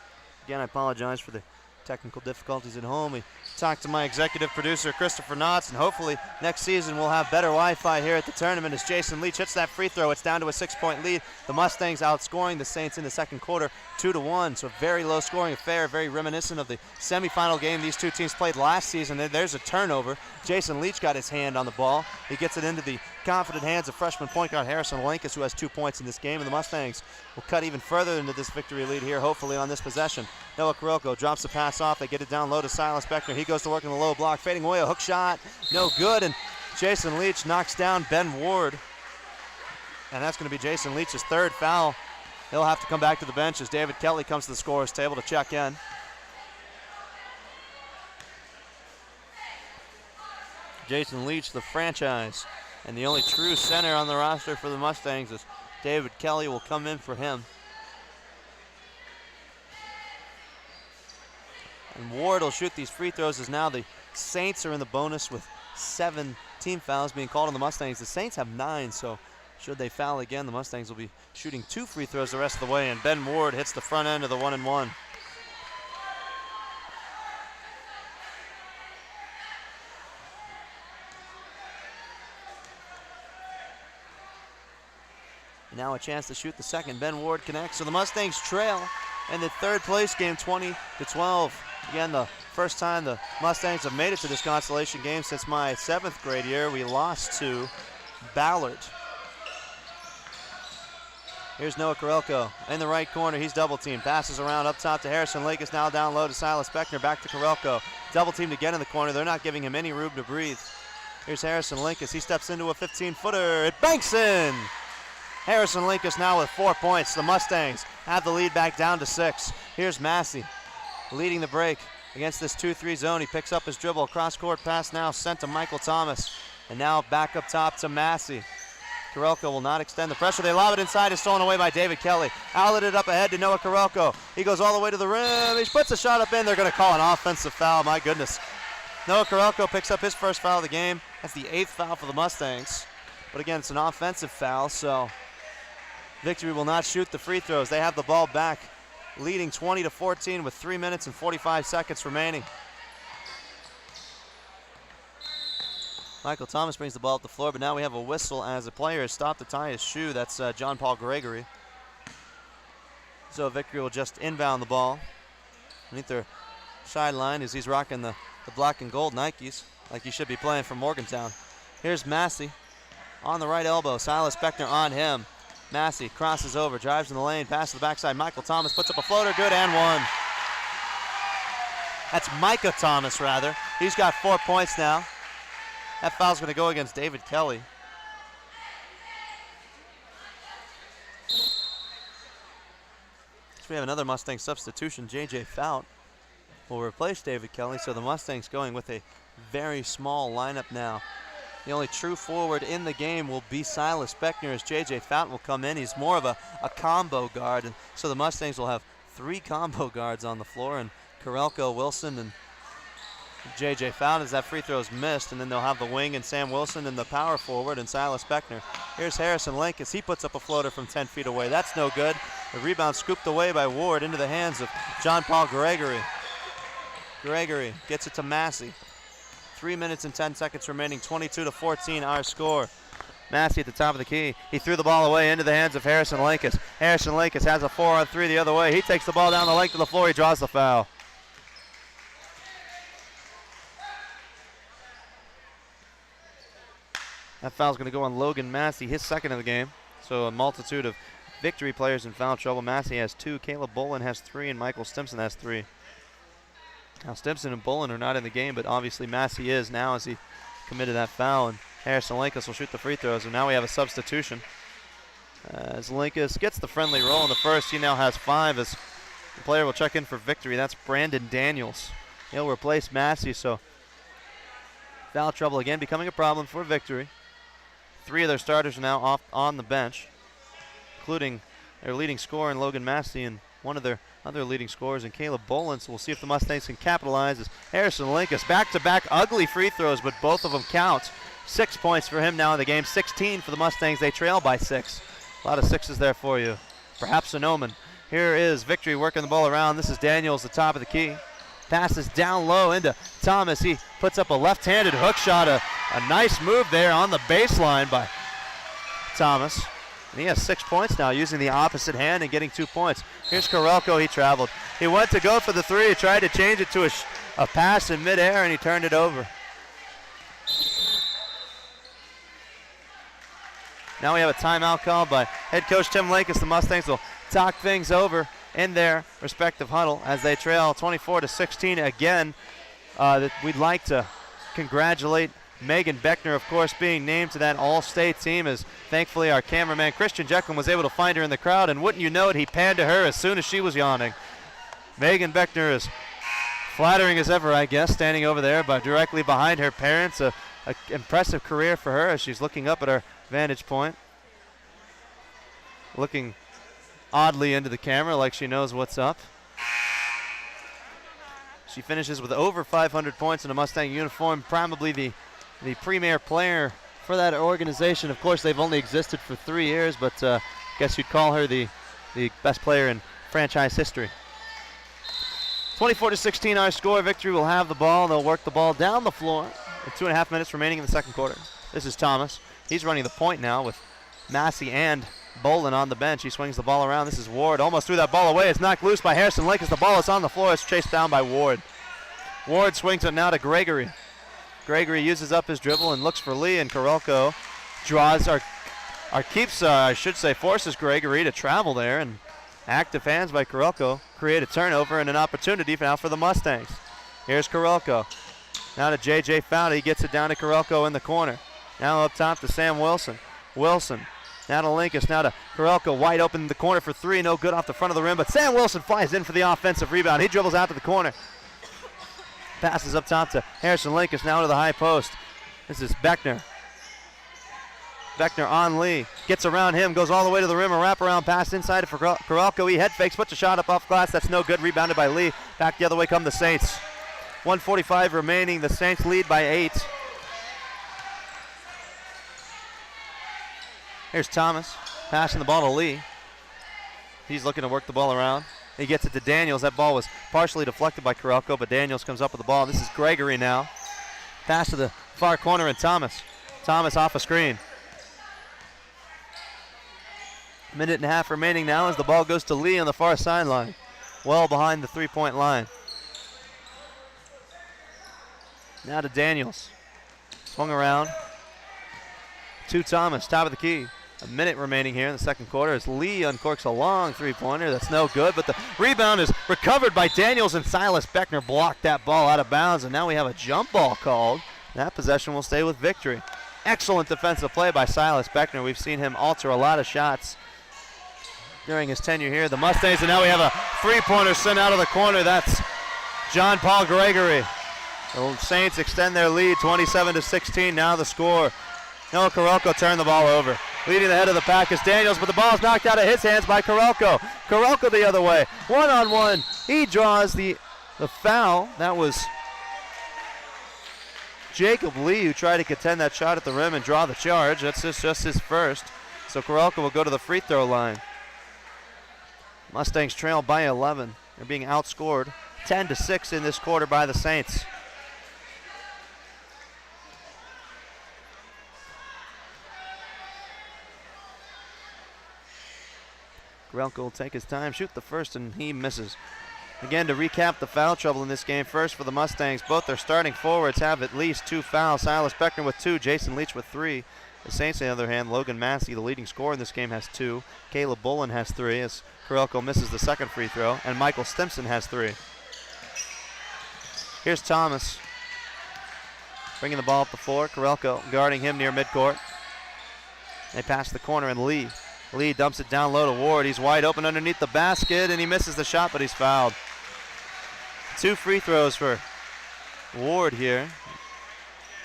Again, I apologize for the technical difficulties at home. We talked to my executive producer, Christopher Knotts, and hopefully next season we'll have better Wi-Fi here at the tournament as Jason Leach hits that free throw. It's down to a 6-point lead. The Mustangs outscoring the Saints in the second quarter 2-1, so very low scoring affair, very reminiscent of the semifinal game these two teams played last season. There's a turnover. Jason Leach got his hand on the ball. He gets it into the confident hands of freshman point guard Harrison Linkus, who has 2 points in this game, and the Mustangs will cut even further into this victory lead here, hopefully on this possession. Noah Karelko drops the pass off. They get it down low to Silas Beckner. He goes to work in the low block, fading away, a hook shot, no good, and Jason Leach knocks down Ben Ward, and that's going to be Jason Leach's third foul. He'll have to come back to the bench as David Kelly comes to the scorer's table to check in. Jason Leach, the franchise, and the only true center on the roster for the Mustangs, as David Kelly will come in for him. And Ward will shoot these free throws as now the Saints are in the bonus with 7 team fouls being called on the Mustangs. The Saints have 9, so should they foul again, the Mustangs will be shooting 2 free throws the rest of the way, and Ben Ward hits the front end of the 1-and-1. Now a chance to shoot the second. Ben Ward connects, so the Mustangs trail in the third place game 20-12. Again, the first time the Mustangs have made it to this consolation game since my 7th grade year. We lost to Ballard. Here's Noah Karelko in the right corner. He's double teamed. Passes around up top to Harrison Lakes. Now down low to Silas Beckner. Back to Karelko. Double teamed again in the corner. They're not giving him any room to breathe. Here's Harrison Linkus. He steps into a 15-footer. It banks in. Harrison Linkus now with 4 points. The Mustangs have the lead back down to 6. Here's Massey leading the break against this 2-3 zone. He picks up his dribble. Cross-court pass now sent to Michael Thomas. And now back up top to Massey. Karelko will not extend the pressure. They lob it inside. It's stolen away by David Kelly. Outletted up ahead to Noah Karelko. He goes all the way to the rim. He puts a shot up in. They're going to call an offensive foul. My goodness. Noah Karelko picks up his first foul of the game. That's the 8th foul for the Mustangs. But again, it's an offensive foul, so Victory will not shoot the free throws. They have the ball back, leading 20-14 with 3 minutes and 45 seconds remaining. Michael Thomas brings the ball up the floor, but now we have a whistle as a player has stopped to tie his shoe. That's John Paul Gregory. So Victory will just inbound the ball underneath their sideline as he's rocking the black and gold Nikes like he should be playing for Morgantown. Here's Massey on the right elbow. Silas Beckner on him. Massey crosses over, drives in the lane, passes to the backside. Michael Thomas puts up a floater, good, and one. That's Micah Thomas, rather. He's got 4 points now. That foul's going to go against David Kelly. So we have another Mustang substitution. J.J. Fout will replace David Kelly, so the Mustangs going with a very small lineup now. The only true forward in the game will be Silas Beckner as J.J. Fountain will come in. He's more of a combo guard, and so the Mustangs will have 3 combo guards on the floor, and Karelko, Wilson, and J.J. Fountain as that free throw is missed, and then they'll have the wing and Sam Wilson and the power forward and Silas Beckner. Here's Harrison Link as he puts up a floater from 10 feet away. That's no good. The rebound scooped away by Ward into the hands of John Paul Gregory. Gregory gets it to Massey. 3 minutes and 10 seconds remaining, 22-14 our score. Massey at the top of the key. He threw the ball away into the hands of Harrison Linkus. Harrison Linkus has a 4-on-3 the other way. He takes the ball down the length of the floor. He draws the foul. That foul's going to go on Logan Massey, his second of the game. So a multitude of Victory players in foul trouble. Massey has 2, Caleb Bolin has 3, and Michael Stimson has 3. Now Stimson and Bolin are not in the game, but obviously Massey is now as he committed that foul, and Harrison Linkus will shoot the free throws, and now we have a substitution. As Linkus gets the friendly roll in the first, he now has 5 as the player will check in for Victory. That's Brandon Daniels. He'll replace Massey, so foul trouble again becoming a problem for Victory. 3 of their starters are now off on the bench, including their leading scorer in Logan Massey and one of their other leading scorers in Caleb Bolin. So we'll see if the Mustangs can capitalize as Harrison Linkus back-to-back ugly free throws, but both of them count. 6 points for him now in the game, 16 for the Mustangs. They trail by 6. A lot of 6s there for you. Perhaps an omen. Here is Victory working the ball around. This is Daniels, the top of the key. Passes down low into Thomas. He puts up a left-handed hook shot. A nice move there on the baseline by Thomas. And he has 6 points now, using the opposite hand and getting 2 points. Here's Karelko. He traveled. He went to go for the 3. He tried to change it to a pass in midair, and he turned it over. Now we have a timeout called by head coach Tim Lakis. The Mustangs will talk things over in their respective huddle as they trail 24-16 again. We'd like to congratulate Megan Beckner, of course, being named to that all-state team, as thankfully our cameraman Christian Jekyll was able to find her in the crowd, and wouldn't you know it, he panned to her as soon as she was yawning. Megan Beckner is flattering as ever, I guess, standing over there directly behind her parents. A impressive career for her as she's looking up at her vantage point, looking oddly into the camera like she knows what's up. She finishes with over 500 points in a Mustang uniform, probably the premier player for that organization. Of course, they've only existed for 3 years, but I guess you'd call her the best player in franchise history. 24-16 our score. Victory will have the ball. They'll work the ball down the floor with 2.5 minutes remaining in the second quarter. This is Thomas. He's running the point now with Massey and Bolin on the bench. He swings the ball around. This is Ward. Almost threw that ball away. It's knocked loose by Harrison Lake as the ball is on the floor. It's chased down by Ward. Ward swings it now to Gregory. Gregory uses up his dribble and looks for Lee, and Karolko forces Gregory to travel there, and active hands by Karolko create a turnover and an opportunity now for the Mustangs. Here's Karolko. Now to J.J. Fowler. He gets it down to Karolko in the corner. Now up top to Sam Wilson. Wilson. Now to Linkus. Now to Karolko. Wide open in the corner for three. No good off the front of the rim, but Sam Wilson flies in for the offensive rebound. He dribbles out to the corner. Passes up top to Harrison Linkus. Now to the high post. This is Beckner. Beckner on Lee. Gets around him. Goes all the way to the rim. A wraparound pass inside for Karolko. He head fakes. Puts a shot up off glass. That's no good. Rebounded by Lee. Back the other way come the Saints. 1:45 remaining. The Saints lead by 8. Here's Thomas passing the ball to Lee. He's looking to work the ball around. He gets it to Daniels. That ball was partially deflected by Karolko, but Daniels comes up with the ball. This is Gregory now. Pass to the far corner and Thomas. Thomas off a screen. Minute and a half remaining now as the ball goes to Lee on the far sideline. Well behind the three-point line. Now to Daniels. Swung around. To Thomas, top of the key. A minute remaining here in the second quarter as Lee uncorks a long three-pointer. That's no good, but the rebound is recovered by Daniels, and Silas Beckner blocked that ball out of bounds, and now we have a jump ball called. That possession will stay with Victory. Excellent defensive play by Silas Beckner. We've seen him alter a lot of shots during his tenure here. The Mustangs, and now we have a three-pointer sent out of the corner. That's John Paul Gregory. The Saints extend their lead, 27-16. Now the score. Noah Karolko turned the ball over. Leading the head of the pack is Daniels, but the ball is knocked out of his hands by Karolko. Karolko the other way. One-on-one. He draws the foul. That was Jacob Lee who tried to contend that shot at the rim and draw the charge. That's just his first. So Karolko will go to the free throw line. Mustangs trail by 11. They're being outscored 10-6 in this quarter by the Saints. Karolko will take his time, shoot the first, and he misses. Again, to recap the foul trouble in this game, first for the Mustangs, both their starting forwards have at least 2 fouls. Silas Beckner with 2, Jason Leach with 3. The Saints, on the other hand, Logan Massey, the leading scorer in this game, has 2. Caleb Bolin has 3 as Karolko misses the second free throw, and Michael Stimson has 3. Here's Thomas bringing the ball up the floor. Karolko guarding him near midcourt. They pass the corner, and Lee dumps it down low to Ward. He's wide open underneath the basket, and he misses the shot, but he's fouled. 2 free throws for Ward here.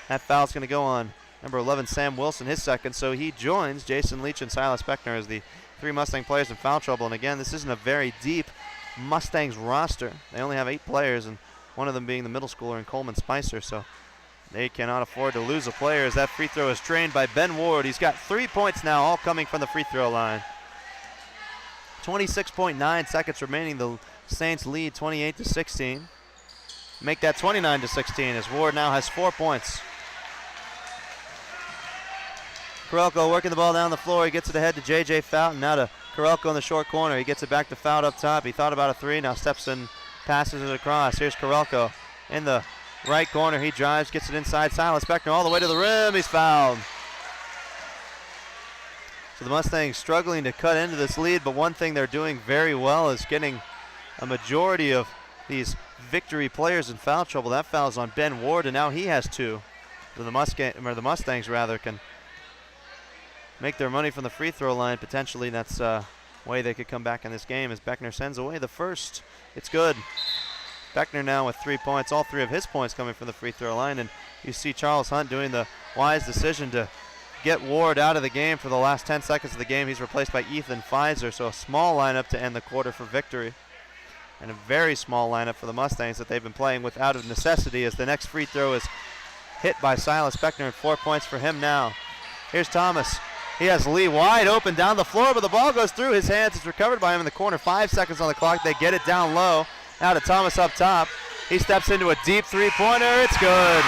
That foul's going to go on number 11, Sam Wilson, his second, so he joins Jason Leach and Silas Beckner as the 3 Mustang players in foul trouble. And again, this isn't a very deep Mustangs roster. They only have 8 players, and one of them being the middle schooler in Coleman Spicer, so they cannot afford to lose a player as that free throw is trained by Ben Ward. He's got 3 points now, all coming from the free throw line. 26.9 seconds remaining. The Saints lead 28-16. Make that 29-16 as Ward now has 4 points. Karolko working the ball down the floor. He gets it ahead to J.J. Fountain. Now to Karolko in the short corner. He gets it back to Fountain up top. He thought about a 3. Now steps in, passes it across. Here's Karolko in the right corner. He drives, gets it inside. Silas Beckner all the way to the rim. He's fouled. So the Mustangs struggling to cut into this lead, but one thing they're doing very well is getting a majority of these Victory players in foul trouble. That foul's on Ben Ward, and now he has 2. So the Mustangs can make their money from the free throw line. Potentially that's a way they could come back in this game as Beckner sends away the first. It's good. Beckner now with 3 points, all 3 of his points coming from the free throw line, and you see Charles Hunt doing the wise decision to get Ward out of the game for the last 10 seconds of the game. He's replaced by Ethan Pfizer, so a small lineup to end the quarter for Victory. and a very small lineup for the Mustangs that they've been playing with out of necessity, as the next free throw is hit by Silas Beckner, and 4 points for him now. Here's Thomas. He has Lee wide open down the floor, but the ball goes through his hands. It's recovered by him in the corner. 5 seconds on the clock. They get it down low. Now to Thomas up top. He steps into a deep three-pointer. It's good.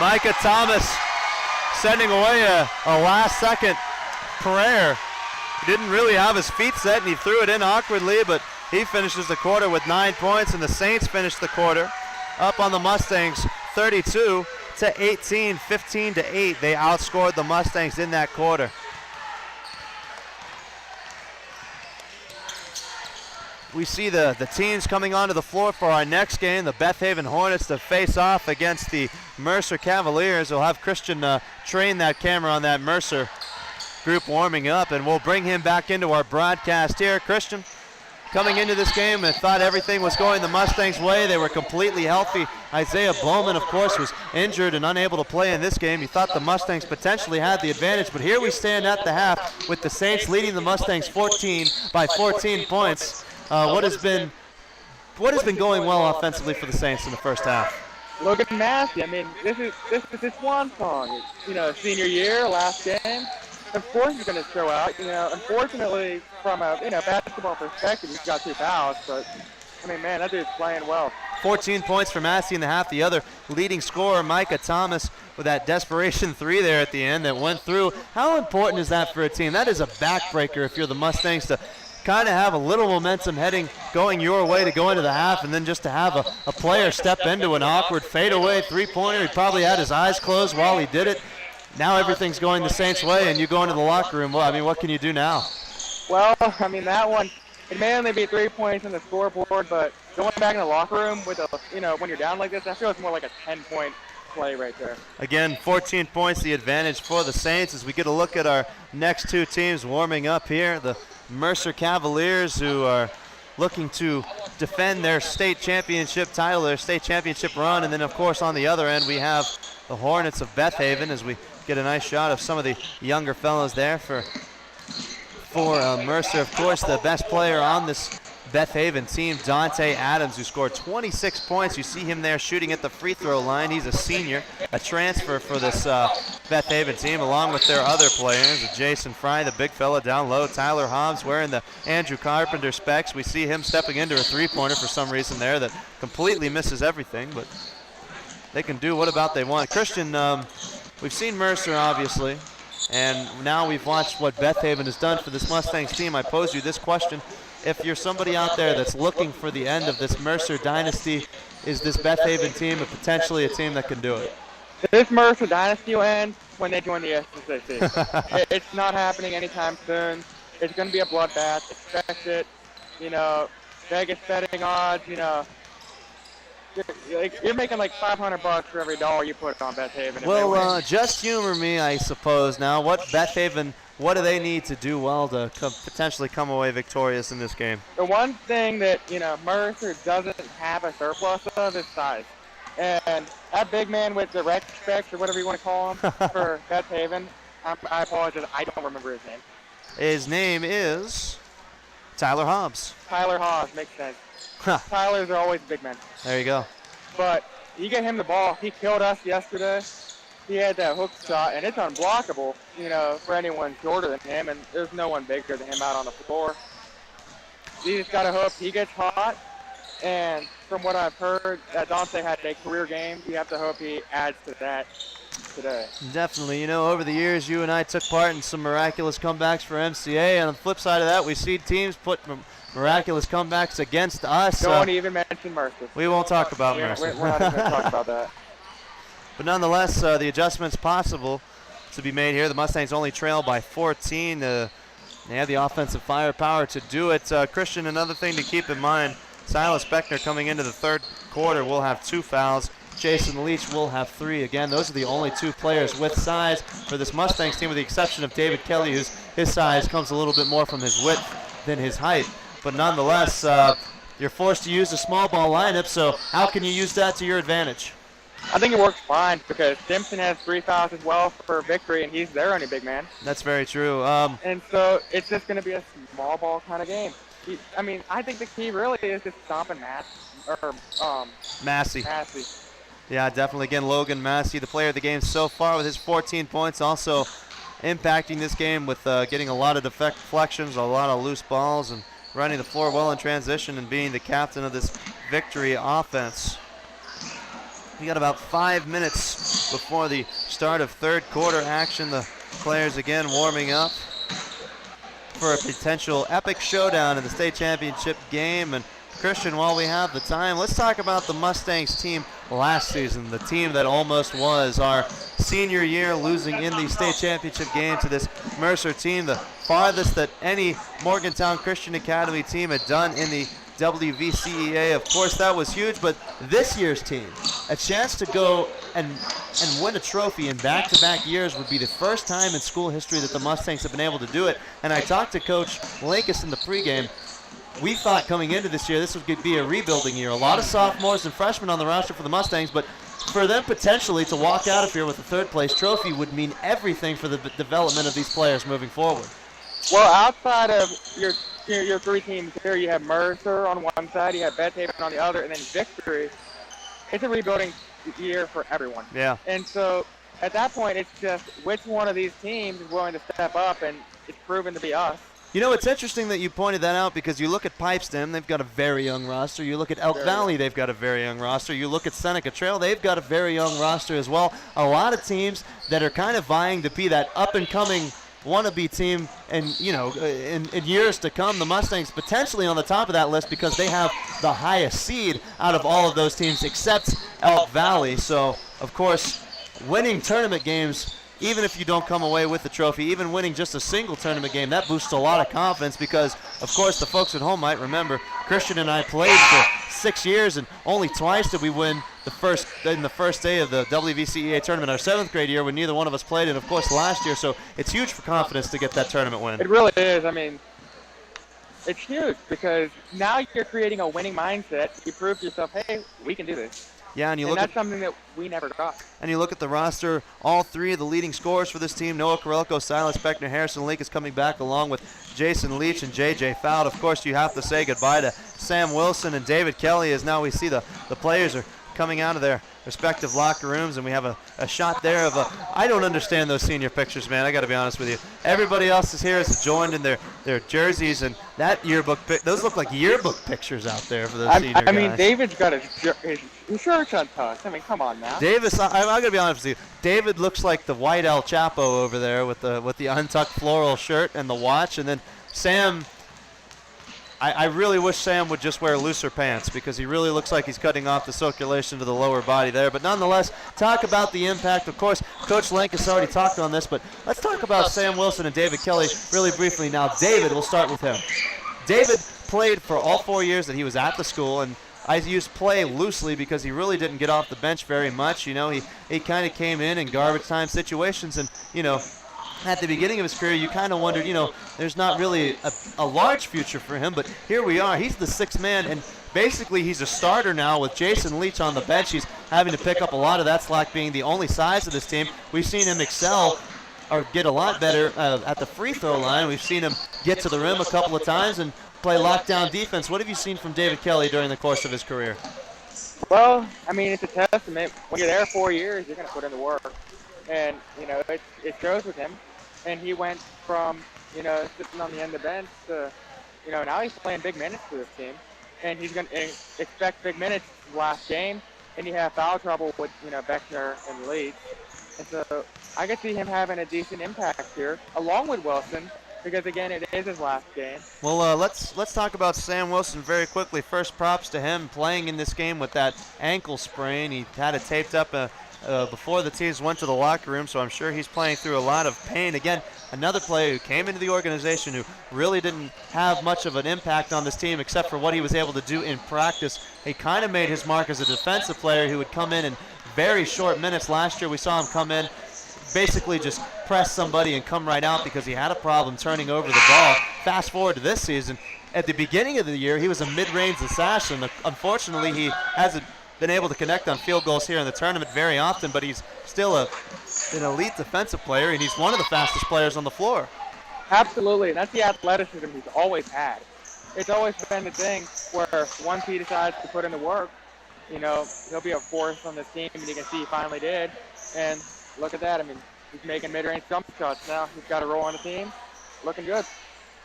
Micah Thomas sending away a last-second prayer. He didn't really have his feet set, and he threw it in awkwardly, but he finishes the quarter with 9 points, and the Saints finish the quarter up on the Mustangs 32-18, 15-8. They outscored the Mustangs in that quarter. We see the teams coming onto the floor for our next game, the Beth Haven Hornets, to face off against the Mercer Cavaliers. We'll have Christian train that camera on that Mercer group warming up, and we'll bring him back into our broadcast here. Christian, coming into this game and thought everything was going the Mustangs' way. They were completely healthy. Isaiah Bowman, of course, was injured and unable to play in this game. You thought the Mustangs potentially had the advantage, but here we stand at the half with the Saints leading the Mustangs 14 points. What has been going well offensively for the Saints in the first half? Look at Massey. I mean, this is his swan song. It's, senior year, last game. Of course he's going to show out. Unfortunately, from a basketball perspective, he's got 2 fouls. But I mean, man, that dude's playing well. 14 points for Massey in the half. The other leading scorer, Micah Thomas, with that desperation 3 there at the end that went through. How important is that for a team? That is a backbreaker if you're the Mustangs, to kind of have a little momentum going your way to go into the half, and then just to have a player step into an awkward fadeaway three-pointer. He probably had his eyes closed while he did it. Now everything's going the Saints' way, and you go into the locker room. Well, I mean, what can you do now? Well, I mean, that one, it may only be 3 points on the scoreboard, but going back in the locker room with when you're down like this, I feel it's more like a 10-point play right there. Again, 14 points, the advantage for the Saints, as we get a look at our next 2 teams warming up here. The Mercer Cavaliers, who are looking to defend their state championship title, their state championship run. And then, of course, on the other end, we have the Hornets of Beth Haven, as we get a nice shot of some of the younger fellows there for Mercer. Of course, the best player on this Beth Haven team, Dante Adams, who scored 26 points. You see him there shooting at the free throw line. He's a senior, a transfer for this Beth Haven team, along with their other players. Jason Fry, the big fella down low. Tyler Hobbs wearing the Andrew Carpenter specs. We see him stepping into a three-pointer for some reason there that completely misses everything, but they can do what about they want. Christian, we've seen Mercer, obviously, and now we've watched what Beth Haven has done for this Mustangs team. I pose you this question. If you're somebody out there that's looking for the end of this Mercer dynasty, is this Beth Haven team potentially a team that can do it? This Mercer dynasty will end when they join the SSAC. It's not happening anytime soon. It's going to be a bloodbath. Expect it. Vegas betting odds, you're making like $500 for every dollar you put on Beth Haven. Well, just humor me, I suppose. Now, what do they need to do well to potentially come away victorious in this game? The one thing that, Mercer doesn't have a surplus of is size. And that big man with the red specs, or whatever you want to call him, for Beth Haven, I apologize, I don't remember his name. His name is Tyler Hobbs. Tyler Hobbs, makes sense. Tylers are always big men. There you go. But you get him the ball. He killed us yesterday. He had that hook shot, and it's unblockable, for anyone shorter than him, and there's no one bigger than him out on the floor. He just got a hook. He gets hot, and from what I've heard, that Dante had a career game. You have to hope he adds to that today. Definitely. Over the years, you and I took part in some miraculous comebacks for MCA, and on the flip side of that, we see teams put miraculous comebacks against us. Don't even mention Mercer. We won't talk about Mercer. We're not even going to talk about that. But nonetheless, the adjustments possible to be made here. The Mustangs only trail by 14. They have the offensive firepower to do it. Christian, another thing to keep in mind, Silas Beckner coming into the third quarter will have 2 fouls. Jason Leach will have 3. Again, those are the only 2 players with size for this Mustangs team, with the exception of David Kelly, his size comes a little bit more from his width than his height. But nonetheless, you're forced to use a small ball lineup, so how can you use that to your advantage? I think it works fine because Simpson has 3 fouls as well for victory, and he's their only big man. That's very true. And so it's just going to be a small ball kind of game. I mean, I think the key really is just stopping Massey. Massey. Yeah, definitely. Again, Logan Massey, the player of the game so far with his 14 points, also impacting this game with getting a lot of deflections, a lot of loose balls, and running the floor well in transition and being the captain of this victory offense. We got about 5 minutes before the start of third quarter action. The players again warming up for a potential epic showdown in the state championship game. And Christian, while we have the time, let's talk about the Mustangs team last season, the team that almost was our senior year, losing in the state championship game to this Mercer team, the farthest that any Morgantown Christian Academy team had done in the WVCEA. Of course, that was huge, but this year's team, a chance to go and win a trophy in back-to-back years would be the first time in school history that the Mustangs have been able to do it. And I talked to Coach Linkus in the pregame. We thought coming into this year this would be a rebuilding year. A lot of sophomores and freshmen on the roster for the Mustangs, but for them potentially to walk out of here with a third-place trophy would mean everything for the development of these players moving forward. Well, outside of your three teams here, you have Mercer on one side, you have Bethaven on the other, and then Victory. It's a rebuilding year for everyone. Yeah. And so at that point, it's just which one of these teams is willing to step up, and it's proven to be us. You know, it's interesting that you pointed that out because you look at Pipestem, they've got a very young roster. You look at Elk Valley, they've got a very young roster. You look at Seneca Trail, they've got a very young roster as well. A lot of teams that are kind of vying to be that up-and-coming wannabe team, and in years to come, the Mustangs potentially on the top of that list because they have the highest seed out of all of those teams except Elk Valley. So, of course, winning tournament games, even if you don't come away with the trophy, even winning just a single tournament game, that boosts a lot of confidence because, of course, the folks at home might remember Christian and I played for 6 years, and only twice did we win in the first day of the WVCEA tournament, our 7th grade year, when neither one of us played, and, of course, last year. So it's huge for confidence to get that tournament win. It really is. I mean, it's huge because now you're creating a winning mindset. You prove to yourself, hey, we can do this. Yeah, and that's something that we never got. And you look at the roster, all three of the leading scorers for this team, Noah Karelko, Silas Beckner, Harrison Link is coming back along with Jason Leach and J.J. Fowd. Of course, you have to say goodbye to Sam Wilson and David Kelly as now we see the players are coming out of their respective locker rooms, and we have a shot there of I don't understand those senior pictures, man. I got to be honest with you. Everybody else is here is joined in their jerseys, and that yearbook, those look like yearbook pictures out there for those senior guys. I mean, David's got his shirt untucked. I mean, come on now. Davis, I'm going to be honest with you. David looks like the white El Chapo over there with the untucked floral shirt and the watch, and then Sam. I really wish Sam would just wear looser pants because he really looks like he's cutting off the circulation to the lower body there. But nonetheless, talk about the impact. Of course, Coach Lank has already talked on this, but let's talk about Sam Wilson and David Kelly really briefly. Now, David, we'll start with him. David played for all 4 years that he was at the school, and I use play loosely because he really didn't get off the bench very much. You know, he kind of came in garbage time situations, and, at the beginning of his career, you kind of wondered, there's not really a large future for him, but here we are. He's the sixth man, and basically he's a starter now with Jason Leach on the bench. He's having to pick up a lot of that slack being the only size of this team. We've seen him excel or get a lot better at the free throw line. We've seen him get to the rim a couple of times and play lockdown defense. What have you seen from David Kelly during the course of his career? Well, I mean, it's a testament. When you're there 4 years, you're going to put in the work. And, it shows with him. And he went from, sitting on the end of the bench to, now he's playing big minutes for this team. And he's going to expect big minutes last game. And you have foul trouble with, Beckner and Leach. And so I could see him having a decent impact here, along with Wilson, because, again, it is his last game. Well, let's talk about Sam Wilson very quickly. First, props to him playing in this game with that ankle sprain. He had it taped up before the teams went to the locker room, so I'm sure he's playing through a lot of pain. Again, another player who came into the organization who really didn't have much of an impact on this team except for what he was able to do in practice. He kind of made his mark as a defensive player who would come in very short minutes. Last year we saw him come in, basically just press somebody and come right out because he had a problem turning over the ball. Fast forward to this season. At the beginning of the year, he was a mid-range assassin. Unfortunately, he hasn't been able to connect on field goals here in the tournament very often, but he's still an elite defensive player, and he's one of the fastest players on the floor. Absolutely, and that's the athleticism he's always had. it's always been the thing where once he decides to put in the work, you know, he'll be a force on this team, and you can see he finally did. And look at that. I mean, he's making mid-range jump shots now. He's got a role on the team. Looking good.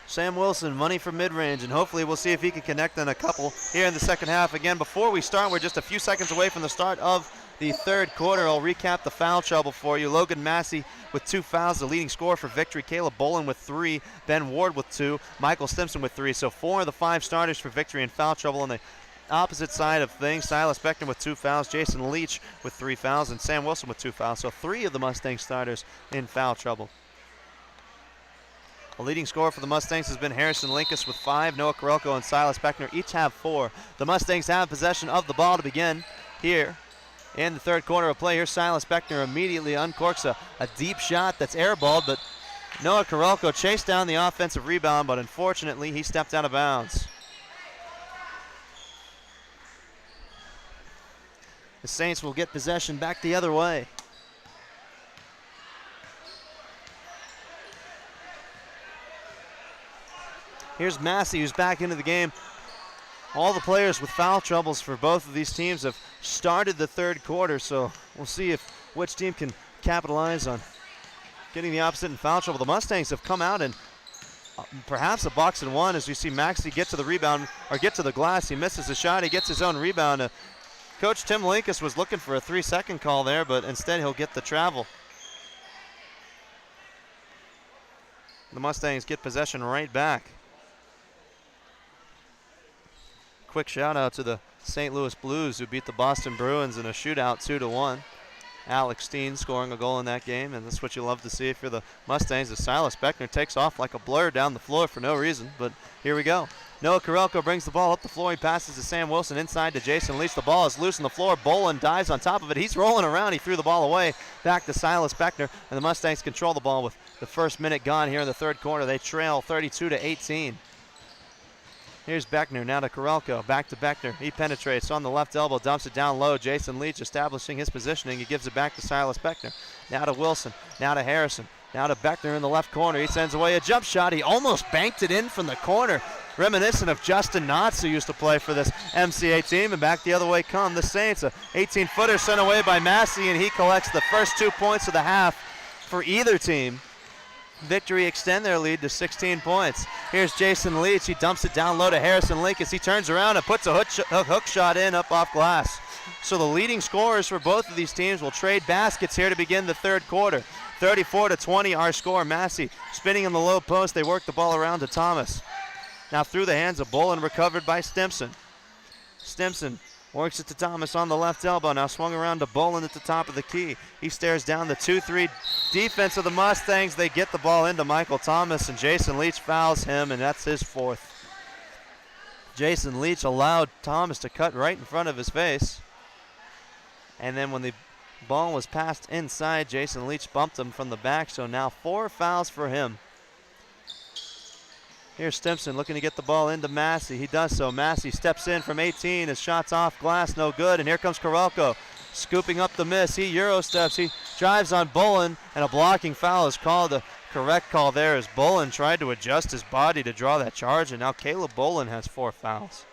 Sam Wilson, money for mid-range, and hopefully we'll see if he can connect on a couple here in the second half. Again, before we start, we're just a few seconds away from the start of the third quarter. I'll recap the foul trouble for you. Logan Massey with 2 fouls, the leading scorer for Victory. Caleb Bolin with 3, Ben Ward with 2, Michael Stimson with 3. So 4 of the 5 starters for Victory in foul trouble. On the opposite side of things, Silas Beckner with 2 fouls, Jason Leach with 3 fouls, and Sam Wilson with 2 fouls. So 3 of the Mustang starters in foul trouble. The leading scorer for the Mustangs has been Harrison Linkus with 5. Noah Karelko and Silas Beckner each have 4. The Mustangs have possession of the ball to begin here in the third quarter of play. Here Silas Beckner immediately uncorks a deep shot that's airballed, but Noah Karelko chased down the offensive rebound, but unfortunately he stepped out of bounds. The Saints will get possession back the other way. Here's Massey, who's back into the game. All the players with foul troubles for both of these teams have started the third quarter, so we'll see which team can capitalize on getting the opposite in foul trouble. The Mustangs have come out and perhaps a box and one as we see Maxey get to the rebound, or get to the glass. He misses a shot, he gets his own rebound. Coach Tim Linkus was looking for a 3-second call there, but instead he'll get the travel. The Mustangs get possession right back. Quick shout out to the St. Louis Blues, who beat the Boston Bruins in a shootout 2-1. Alex Steen scoring a goal in that game, and that's what you love to see if you're the Mustangs, as Silas Beckner takes off like a blur down the floor for no reason, but here we go. Noah Karelko brings the ball up the floor. He passes to Sam Wilson inside to Jason Leach. The ball is loose on the floor. Bolin dives on top of it. He's rolling around. He threw the ball away. Back to Silas Beckner, and the Mustangs control the ball with the first minute gone here in the third quarter. They trail 32-18. Here's Beckner, now to Karelko, back to Beckner. He penetrates on the left elbow, dumps it down low. Jason Leach establishing his positioning. He gives it back to Silas Beckner. Now to Wilson, now to Harrison, now to Beckner in the left corner. He sends away a jump shot. He almost banked it in from the corner. Reminiscent of Justin Knotts, who used to play for this MCA team, and back the other way come the Saints. A 18-footer sent away by Massey, and he collects the first 2 points of the half for either team. Victory extend their lead to 16 points. Here's Jason Leach. He dumps it down low to Harrison Linkus. He turns around and puts a hook shot in up off glass. So the leading scorers for both of these teams will trade baskets here to begin the third quarter. 34-20 our score. Massey spinning in the low post. They work the ball around to Thomas. Now through the hands of Bolin, recovered by Stimson. Stimson works it to Thomas on the left elbow. Now swung around to Bolin at the top of the key. He stares down the 2-3 defense of the Mustangs. They get the ball into Michael Thomas, and Jason Leach fouls him, and that's his 4th. Jason Leach allowed Thomas to cut right in front of his face. And then when the ball was passed inside, Jason Leach bumped him from the back, so now 4 fouls for him. Here's Stimson looking to get the ball into Massey. He does so. Massey steps in from 18. His shot's off glass, no good. And here comes Karelko, scooping up the miss. He Euro steps. He drives on Bolin, and a blocking foul is called. The correct call there as Bolin tried to adjust his body to draw that charge, and now Caleb Bolin has 4 fouls.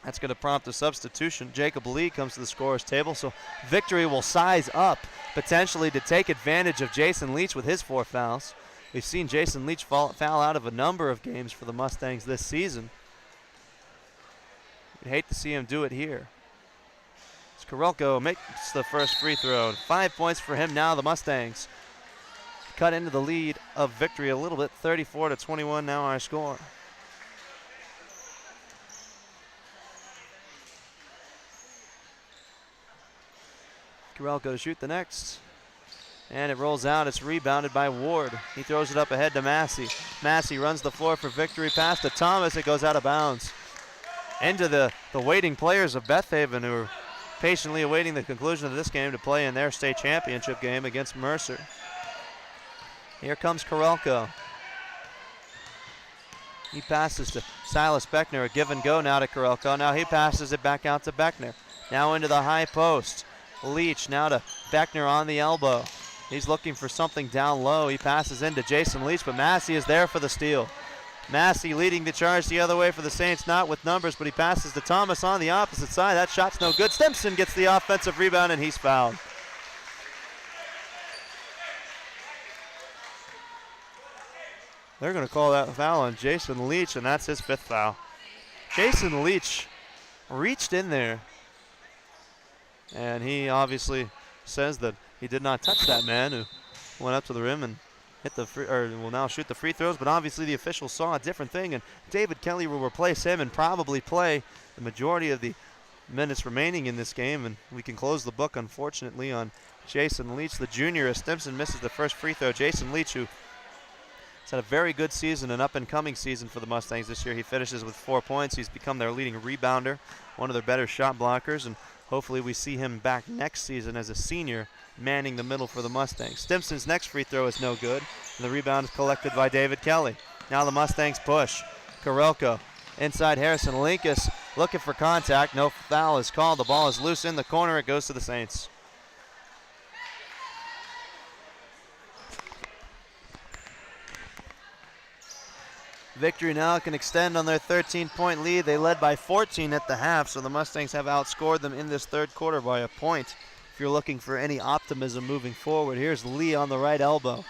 That's going to prompt a substitution. Jacob Lee comes to the scorer's table, so Victory will size up potentially to take advantage of Jason Leach with his 4 fouls. We've seen Jason Leach foul out of a number of games for the Mustangs this season. You'd hate to see him do it here. As Karelko makes the first free throw. 5 points for him now. The Mustangs cut into the lead of Victory a little bit. 34-21 now our score. Karelko to shoot the next. And it rolls out. It's rebounded by Ward. He throws it up ahead to Massey. Massey runs the floor for Victory. Pass to Thomas. It goes out of bounds. Into the waiting players of Beth Haven, who are patiently awaiting the conclusion of this game to play in their state championship game against Mercer. Here comes Karelko. He passes to Silas Beckner. A give and go now to Karelko. Now he passes it back out to Beckner. Now into the high post. Leach now to Beckner on the elbow. He's looking for something down low. He passes into Jason Leach, but Massey is there for the steal. Massey leading the charge the other way for the Saints, not with numbers, but he passes to Thomas on the opposite side. That shot's no good. Stimson gets the offensive rebound, and he's fouled. They're going to call that foul on Jason Leach, and that's his 5th foul. Jason Leach reached in there, and he obviously says that he did not touch that man who went up to the rim and hit the will now shoot the free throws, but obviously the officials saw a different thing, and David Kelly will replace him and probably play the majority of the minutes remaining in this game, and we can close the book, unfortunately, on Jason Leach, the junior, as Stimson misses the first free throw. Jason Leach, who has had a very good season, an up-and-coming season for the Mustangs this year. He finishes with 4 points. He's become their leading rebounder, one of their better shot blockers, and hopefully we see him back next season as a senior manning the middle for the Mustangs. Stimson's next free throw is no good, and the rebound is collected by David Kelly. Now the Mustangs push. Karelko inside Harrison Linkus looking for contact. No foul is called. The ball is loose in the corner. It goes to the Saints. Victory now can extend on their 13-point lead. They led by 14 at the half, so the Mustangs have outscored them in this third quarter by a point. If you're looking for any optimism moving forward, here's Lee on the right elbow.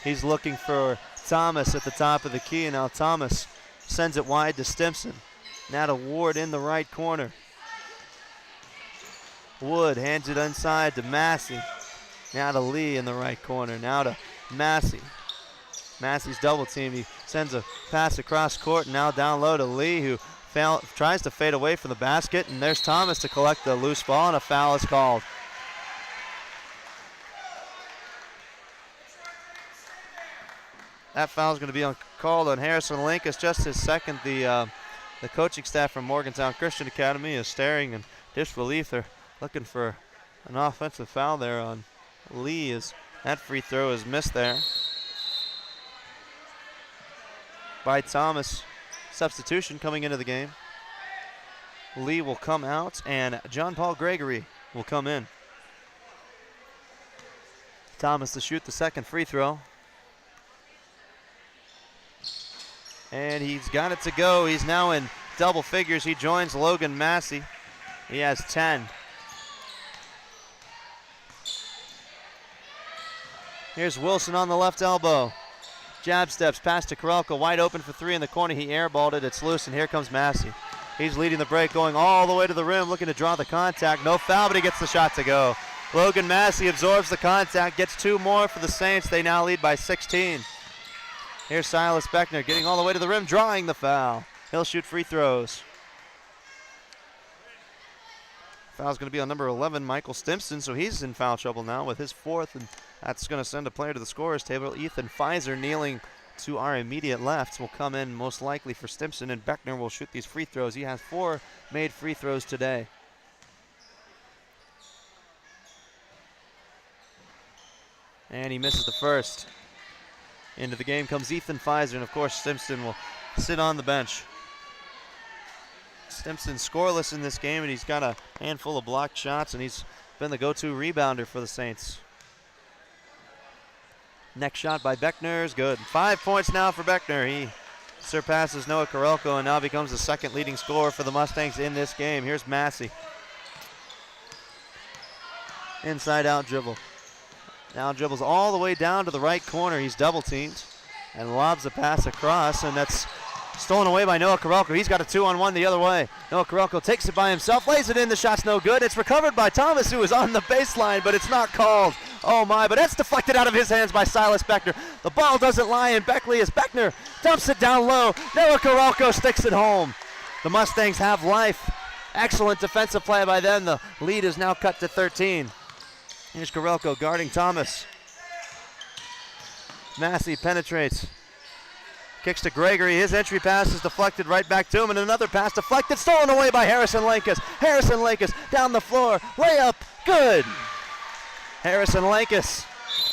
He's looking for Thomas at the top of the key, and now Thomas sends it wide to Stimson. Now to Ward in the right corner. Wood hands it inside to Massey. Now to Lee in the right corner. Now to Massey. Massey's double team. He sends a pass across court, and now down low to Lee, who tries to fade away from the basket, and there's Thomas to collect the loose ball, and a foul is called. That foul is going to be called on Harrison Linkus, just his second. The coaching staff from Morgantown Christian Academy is staring in disbelief. They're looking for an offensive foul there on Lee, as that free throw is missed there by Thomas. Substitution coming into the game. Lee will come out, and John Paul Gregory will come in. Thomas to shoot the second free throw. And he's got it to go. He's now in double figures. He joins Logan Massey. He has 10. Here's Wilson on the left elbow. Jab steps past to Karelko, wide open for three in the corner. He airballed it. It's loose, and here comes Massey. He's leading the break, going all the way to the rim, looking to draw the contact. No foul, but he gets the shot to go. Logan Massey absorbs the contact, gets two more for the Saints. They now lead by 16. Here's Silas Beckner getting all the way to the rim, drawing the foul. He'll shoot free throws. Foul's going to be on number 11, Michael Stimson, so he's in foul trouble now with his fourth, and that's going to send a player to the scorer's table. Ethan Pfizer, kneeling to our immediate left, will come in most likely for Stimson, and Beckner will shoot these free throws. He has 4 made free throws today. And he misses the first. Into the game comes Ethan Pfizer, and of course Stimson will sit on the bench. Stimson scoreless in this game, and he's got a handful of blocked shots, and he's been the go-to rebounder for the Saints. Next shot by Beckner is good. 5 points now for Beckner. He surpasses Noah Karelko and now becomes the second leading scorer for the Mustangs in this game. Here's Massey. Inside out dribble. Now dribbles all the way down to the right corner. He's double teamed and lobs a pass across, and that's stolen away by Noah Karelko. He's got a 2-on-1 the other way. Noah Karelko takes it by himself, lays it in. The shot's no good. It's recovered by Thomas, who is on the baseline, but it's not called. Oh my, but that's deflected out of his hands by Silas Beckner. The ball doesn't lie in Beckley as Beckner dumps it down low. Noah Karelko sticks it home. The Mustangs have life. Excellent defensive play by them. The lead is now cut to 13. Here's Karelko guarding Thomas. Massey penetrates. Kicks to Gregory. His entry pass is deflected right back to him, and another pass deflected, stolen away by Harrison Linkus. Harrison Linkus down the floor. Layup, good. Harrison Linkus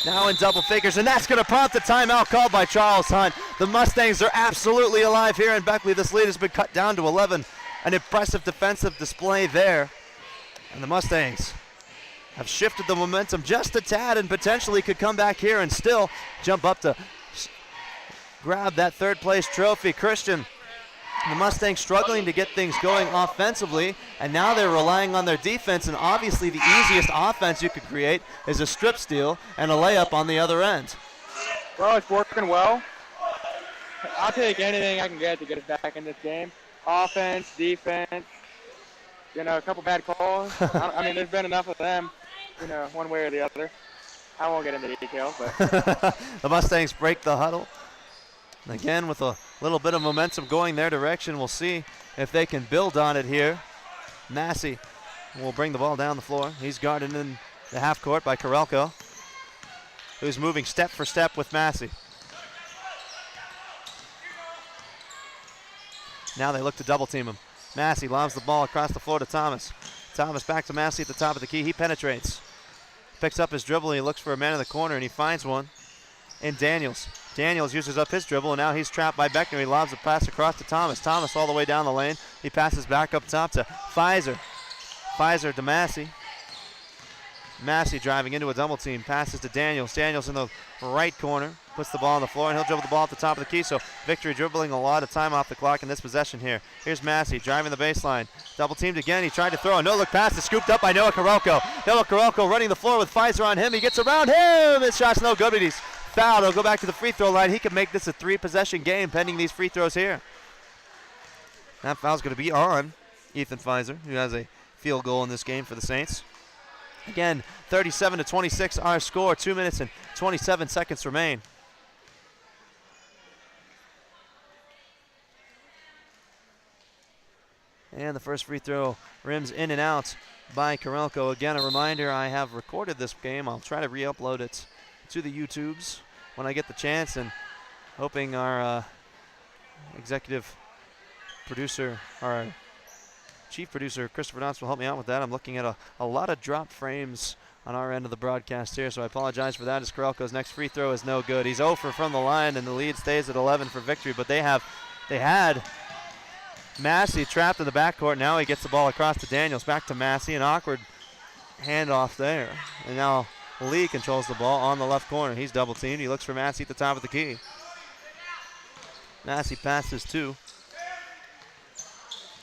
now in double figures, and that's going to prompt a timeout called by Charles Hunt. The Mustangs are absolutely alive here in Beckley. This lead has been cut down to 11. An impressive defensive display there. And the Mustangs have shifted the momentum just a tad and potentially could come back here and still jump up to grab that third place trophy. Christian, the Mustangs struggling to get things going offensively, and now they're relying on their defense, and obviously the easiest offense you could create is a strip steal and a layup on the other end. Well, it's working well. I'll take anything I can get to get us back in this game. Offense, defense, a couple bad calls. I mean, there's been enough of them, one way or the other. I won't get into details, but. The Mustangs break the huddle. Again, with a little bit of momentum going their direction, we'll see if they can build on it here. Massey will bring the ball down the floor. He's guarded in the half court by Karelko, who's moving step for step with Massey. Now they look to double team him. Massey lobs the ball across the floor to Thomas. Thomas back to Massey at the top of the key. He penetrates. Picks up his dribble. He looks for a man in the corner, and he finds one in Daniels. Daniels uses up his dribble, and now he's trapped by Beckner. He lobs a pass across to Thomas. Thomas all the way down the lane. He passes back up top to Pfizer. Pfizer to Massey. Massey driving into a double team. Passes to Daniels. Daniels in the right corner. Puts the ball on the floor, and he'll dribble the ball at the top of the key. So Victory dribbling a lot of time off the clock in this possession here. Here's Massey driving the baseline. Double teamed again. He tried to throw a no-look pass. It's scooped up by Noah Karelko. Noah Karelko running the floor with Pfizer on him. He gets around him. His shot's no good, but he's fouled. He'll go back to the free throw line. He could make this a 3-possession game pending these free throws here. That foul's going to be on Ethan Pfizer, who has a field goal in this game for the Saints. Again, 37-26 our score. 2 minutes and 27 seconds remain. And the first free throw rims in and out by Karelko. Again, a reminder, I have recorded this game. I'll try to re-upload it to the YouTubes when I get the chance, and hoping our executive producer, our chief producer, Christopher Knotts, will help me out with that. I'm looking at a lot of drop frames on our end of the broadcast here, so I apologize for that, as Karelko's next free throw is no good. He's 0 for from the line, and the lead stays at 11 for Victory, but they had Massey trapped in the backcourt. Now he gets the ball across to Daniels. Back to Massey. An awkward handoff there. And now Lee controls the ball on the left corner. He's double teamed. He looks for Massey at the top of the key. Massey passes two.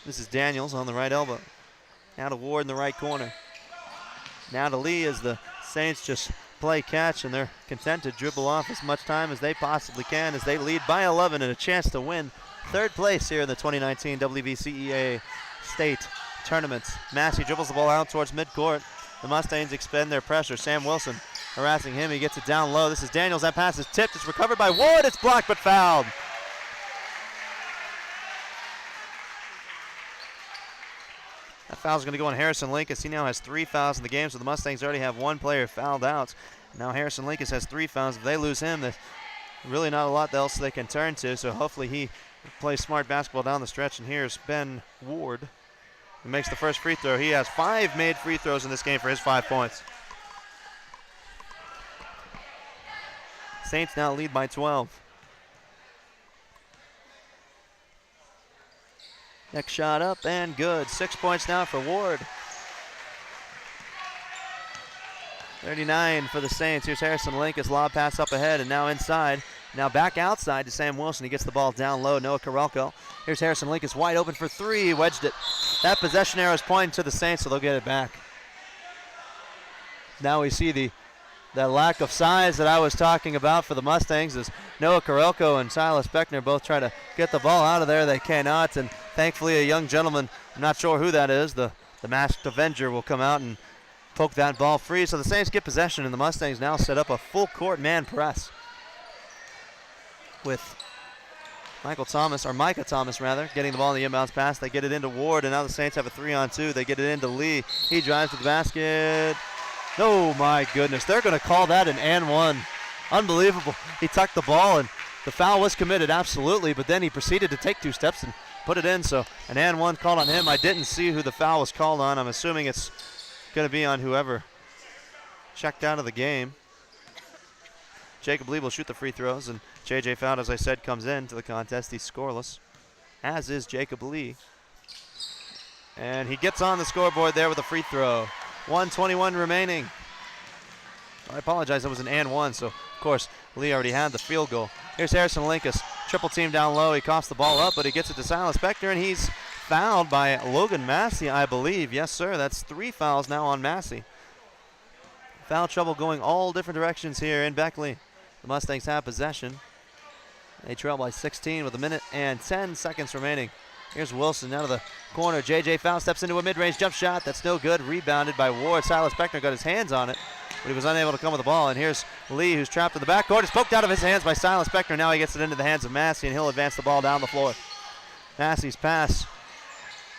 This is Daniels on the right elbow. Now to Ward in the right corner. Now to Lee as the Saints just play catch, and they're content to dribble off as much time as they possibly can as they lead by 11 and a chance to win third place here in the 2019 WVCEA State Tournament. Massey dribbles the ball out towards midcourt. The Mustangs expend their pressure. Sam Wilson harassing him. He gets it down low. This is Daniels. That pass is tipped. It's recovered by Ward. It's blocked but fouled. That foul's going to go on Harrison Linkus. He now has 3 fouls in the game, so the Mustangs already have one player fouled out. Now Harrison Linkus has 3 fouls. If they lose him, there's really not a lot else they can turn to, so hopefully he plays smart basketball down the stretch. And here's Ben Ward, who makes the first free throw. He has 5 made free throws in this game for his 5 points. Saints now lead by 12. Next shot up and good. 6 points now for Ward. 39 for the Saints. Here's Harrison Linkus. Lob pass up ahead and now inside. Now back outside to Sam Wilson. He gets the ball down low. Noah Karelko. Here's Harrison Linkus wide open for 3. Wedged it. That possession arrow is pointing to the Saints, so they'll get it back. Now we see that lack of size that I was talking about for the Mustangs as Noah Karelko and Silas Beckner both try to get the ball out of there. They cannot, and thankfully a young gentleman, I'm not sure who that is, the masked Avenger will come out and poke that ball free. So the Saints get possession, and the Mustangs now set up a full court man press with Micah Thomas getting the ball in the inbounds pass. They get it into Ward, and now the Saints have a 3-on-2. They get it into Lee. He drives to the basket. Oh my goodness, they're going to call that an and one. Unbelievable. He tucked the ball, and the foul was committed, absolutely, but then he proceeded to take 2 steps and put it in, so an and one called on him. I didn't see who the foul was called on. I'm assuming it's going to be on whoever checked out of the game. Jacob Lee will shoot the free throws, and J.J. Found, as I said, comes into the contest. He's scoreless, as is Jacob Lee. And he gets on the scoreboard there with a free throw. 1:21 remaining. I apologize, that was an and one, so of course Lee already had the field goal. Here's Harrison Linkus, triple team down low. He coughs the ball up, but he gets it to Silas Beckner, and he's fouled by Logan Massey, I believe. Yes, sir. That's 3 fouls now on Massey. Foul trouble going all different directions here in Beckley. The Mustangs have possession. They trail by 16 with 1:10 remaining. Here's Wilson out of the corner. J.J. Fowl steps into a mid-range jump shot. That's no good. Rebounded by Ward. Silas Beckner got his hands on it, but he was unable to come with the ball. And here's Lee, who's trapped in the backcourt. It's poked out of his hands by Silas Beckner. Now he gets it into the hands of Massey, and he'll advance the ball down the floor. Massey's pass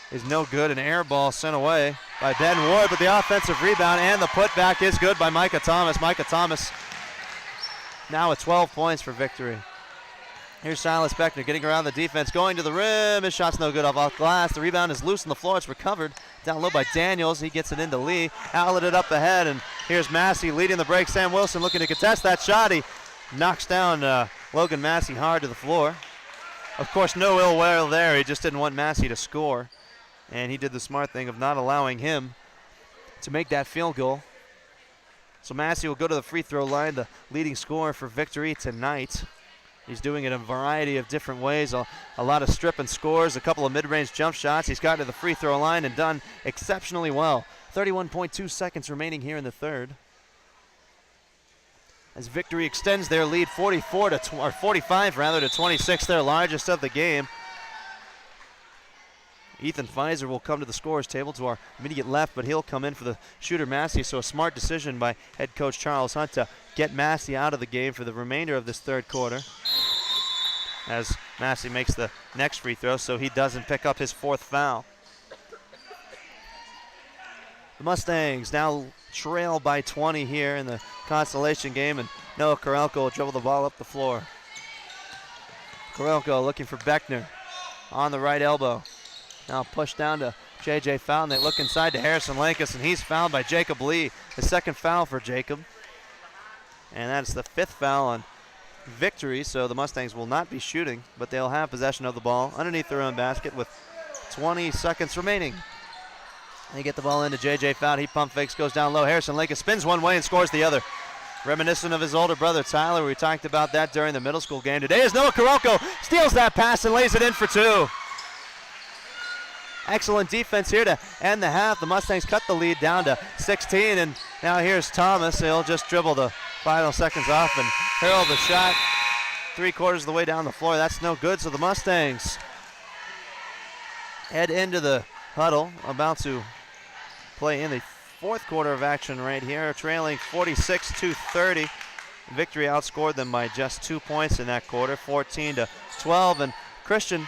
is no good. An air ball sent away by Ben Ward, but the offensive rebound and the putback is good by Micah Thomas. Micah Thomas now with 12 points for Victory. Here's Silas Beckner getting around the defense, going to the rim. His shot's no good off glass. The rebound is loose on the floor. It's recovered down low by Daniels. He gets it into Lee. Outlet up ahead, and here's Massey leading the break. Sam Wilson looking to contest that shot. He knocks down Logan Massey hard to the floor. Of course, no ill will there. He just didn't want Massey to score, and he did the smart thing of not allowing him to make that field goal. So Massey will go to the free throw line, the leading scorer for Victory tonight. He's doing it in a variety of different ways. A lot of strip and scores, a couple of mid-range jump shots. He's gotten to the free throw line and done exceptionally well. 31.2 seconds remaining here in the third. As Victory extends their lead 45 to 26, their largest of the game. Ethan Pfizer will come to the scorer's table to our immediate left, but he'll come in for the shooter Massey. So a smart decision by head coach Charles Hunt to get Massey out of the game for the remainder of this third quarter, as Massey makes the next free throw, so he doesn't pick up his 4th foul. The Mustangs now trail by 20 here in the consolation game, and Noah Karelko will dribble the ball up the floor. Karelko looking for Beckner on the right elbow. Now pushed down to J.J. Fountain. They look inside to Harrison Lankus, and he's fouled by Jacob Lee. The 2nd foul for Jacob. And that's the 5th foul on Victory, so the Mustangs will not be shooting, but they'll have possession of the ball underneath their own basket with 20 seconds remaining. They get the ball into J.J. Fountain. He pump fakes, goes down low. Harrison Lankus spins one way and scores the other. Reminiscent of his older brother Tyler. We talked about that during the middle school game today, as Noah Karelko steals that pass and lays it in for 2. Excellent defense here to end the half. The Mustangs cut the lead down to 16, and now here's Thomas. He'll just dribble the final seconds off and hurl the shot 3/4 of the way down the floor. That's no good, so the Mustangs head into the huddle, about to play in the 4th quarter of action right here, trailing 46-30. Victory outscored them by just 2 points in that quarter, 14-12, and Christian,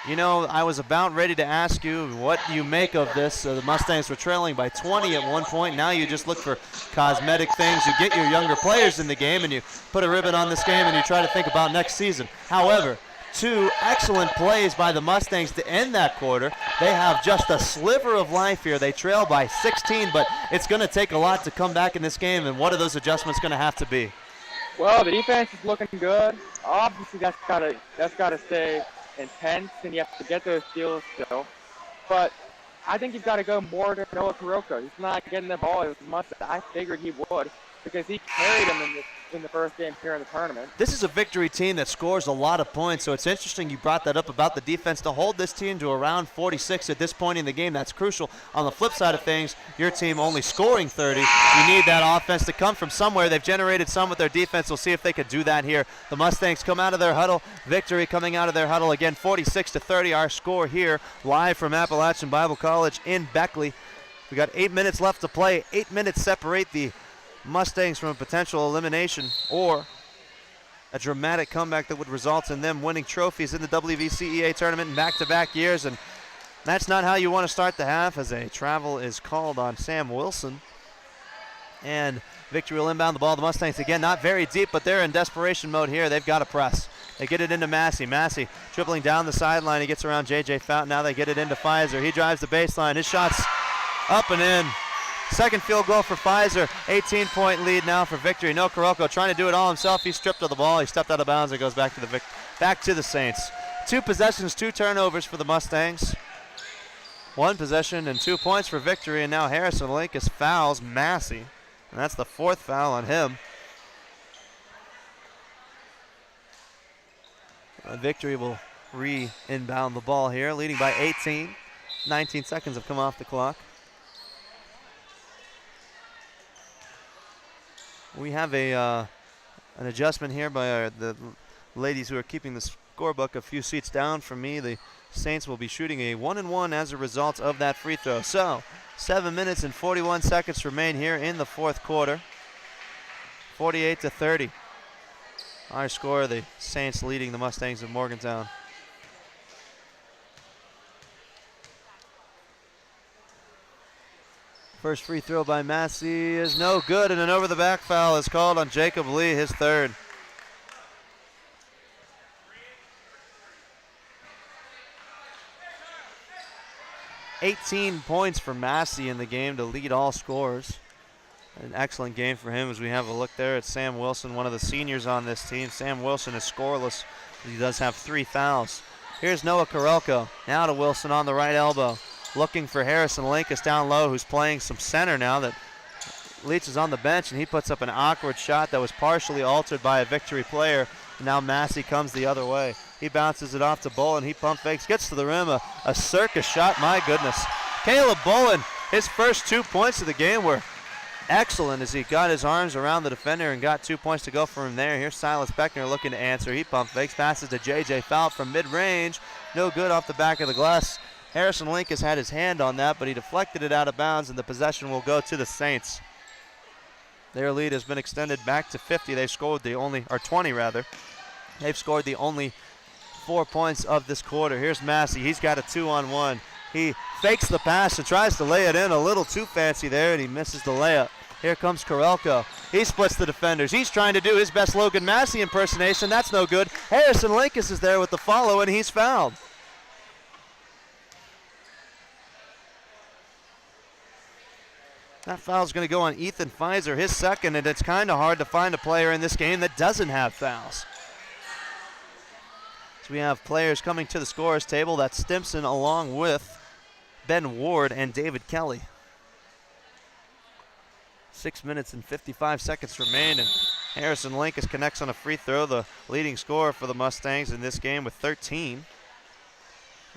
you know, I was about ready to ask you what you make of this. The Mustangs were trailing by 20 at one point. Now you just look for cosmetic things. You get your younger players in the game and you put a ribbon on this game and you try to think about next season. However, 2 excellent plays by the Mustangs to end that quarter. They have just a sliver of life here. They trail by 16, but it's going to take a lot to come back in this game, and what are those adjustments going to have to be? Well, the defense is looking good. Obviously, that's gotta stay intense, and you have to get those steals still. But I think you've got to go more to Noah Karelko. He's not getting the ball as much as I figured he would, because he carried him in the first game here in the tournament. This is a Victory team that scores a lot of points, so it's interesting you brought that up about the defense. To hold this team to around 46 at this point in the game, that's crucial. On the flip side of things, your team only scoring 30. You need that offense to come from somewhere. They've generated some with their defense. We'll see if they can do that here. The Mustangs come out of their huddle. Victory coming out of their huddle again, 46-30. Our score here, live from Appalachian Bible College in Beckley. We got 8 minutes left to play. 8 minutes separate the Mustangs from a potential elimination or a dramatic comeback that would result in them winning trophies in the WVCEA tournament in back-to-back years, and that's not how you want to start the half, as a travel is called on Sam Wilson. And Victory will inbound the ball. The Mustangs, again, not very deep, but they're in desperation mode here. They've got to press. They get it into Massey. Massey dribbling down the sideline. He gets around J.J. Fountain. Now they get it into Pfizer. He drives the baseline. His shot's up and in. Second field goal for Pfizer. 18-point lead now for Victory. No Karelko trying to do it all himself. He stripped of the ball. He stepped out of bounds and goes back to the Saints. 2 possessions, 2 turnovers for the Mustangs. 1 possession and 2 points for Victory. And now Harrison Linkus fouls Massey. And that's the 4th foul on him. Victory will re-inbound the ball here, leading by 18. 19 seconds have come off the clock. We have an adjustment here by the ladies who are keeping the scorebook a few seats down from me. The Saints will be shooting a 1-and-1 as a result of that free throw. So 7 minutes and 41 seconds remain here in the fourth quarter. 48-30. Our score, the Saints leading the Mustangs of Morgantown. First free throw by Massey is no good, and an over-the-back foul is called on Jacob Lee, his third. $18 points for Massey in the game to lead all scorers. An excellent game for him as we have a look there at Sam Wilson, one of the seniors on this team. Sam Wilson is scoreless. He does have 3 fouls. Here's Noah Karelko. Now to Wilson on the right elbow. Looking for Harrison Linkus down low, who's playing some center now. That Leach is on the bench, and he puts up an awkward shot that was partially altered by a Victory player. And now Massey comes the other way. He bounces it off to Bolin. He pump fakes, gets to the rim. A circus shot, my goodness. Caleb Bolin, his first 2 points of the game were excellent as he got his arms around the defender and got 2 points to go for him there. Here's Silas Beckner looking to answer. He pump fakes, passes to J.J. Fout from mid-range. No good off the back of the glass. Harrison Linkus had his hand on that, but he deflected it out of bounds, and the possession will go to the Saints. Their lead has been extended back to 50. They've scored 20 rather. They've scored the only 4 points of this quarter. Here's Massey. He's got a 2-on-1. He fakes the pass and tries to lay it in a little too fancy there, and he misses the layup. Here comes Karelko. He splits the defenders. He's trying to do his best Logan Massey impersonation. That's no good. Harrison Linkus is there with the follow, and he's fouled. That foul's going to go on Ethan Pfizer, his second, and it's kind of hard to find a player in this game that doesn't have fouls. So we have players coming to the scorer's table. That's Stimson along with Ben Ward and David Kelly. 6 minutes and 55 seconds remain, and Harrison Linkus connects on a free throw, the leading scorer for the Mustangs in this game with 13.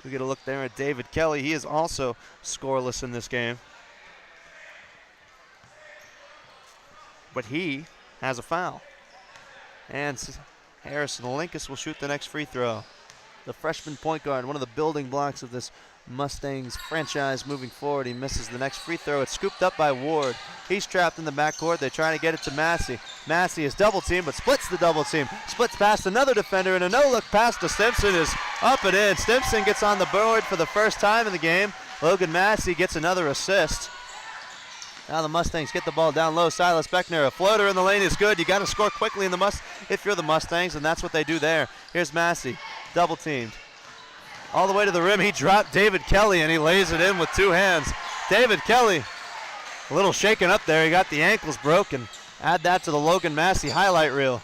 We get a look there at David Kelly. He is also scoreless in this game. But he has a foul. And Harrison Linkus will shoot the next free throw. The freshman point guard, one of the building blocks of this Mustangs franchise moving forward. He misses the next free throw. It's scooped up by Ward. He's trapped in the backcourt. They're trying to get it to Massey. Massey is double teamed, but splits the double team. Splits past another defender, and a no-look pass to Stimson is up and in. Stimson gets on the board for the first time in the game. Logan Massey gets another assist. Now the Mustangs get the ball down low. Silas Beckner, a floater in the lane is good. You got to score quickly in the if you're the Mustangs, and that's what they do there. Here's Massey, double teamed. All the way to the rim, he dropped David Kelly, and he lays it in with 2 hands. David Kelly, a little shaken up there. He got the ankles broken. Add that to the Logan Massey highlight reel.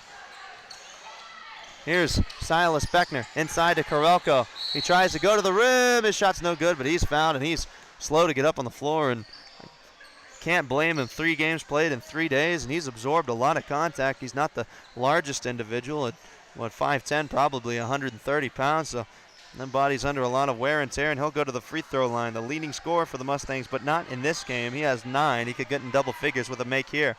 Here's Silas Beckner inside to Karelko. He tries to go to the rim. His shot's no good, but he's fouled, and he's slow to get up on the floor, and can't blame him. 3 games played in 3 days, and he's absorbed a lot of contact. He's not the largest individual at, 5'10", probably 130 pounds, so that body's under a lot of wear and tear, and he'll go to the free throw line. The leading scorer for the Mustangs, but not in this game. He has 9. He could get in double figures with a make here.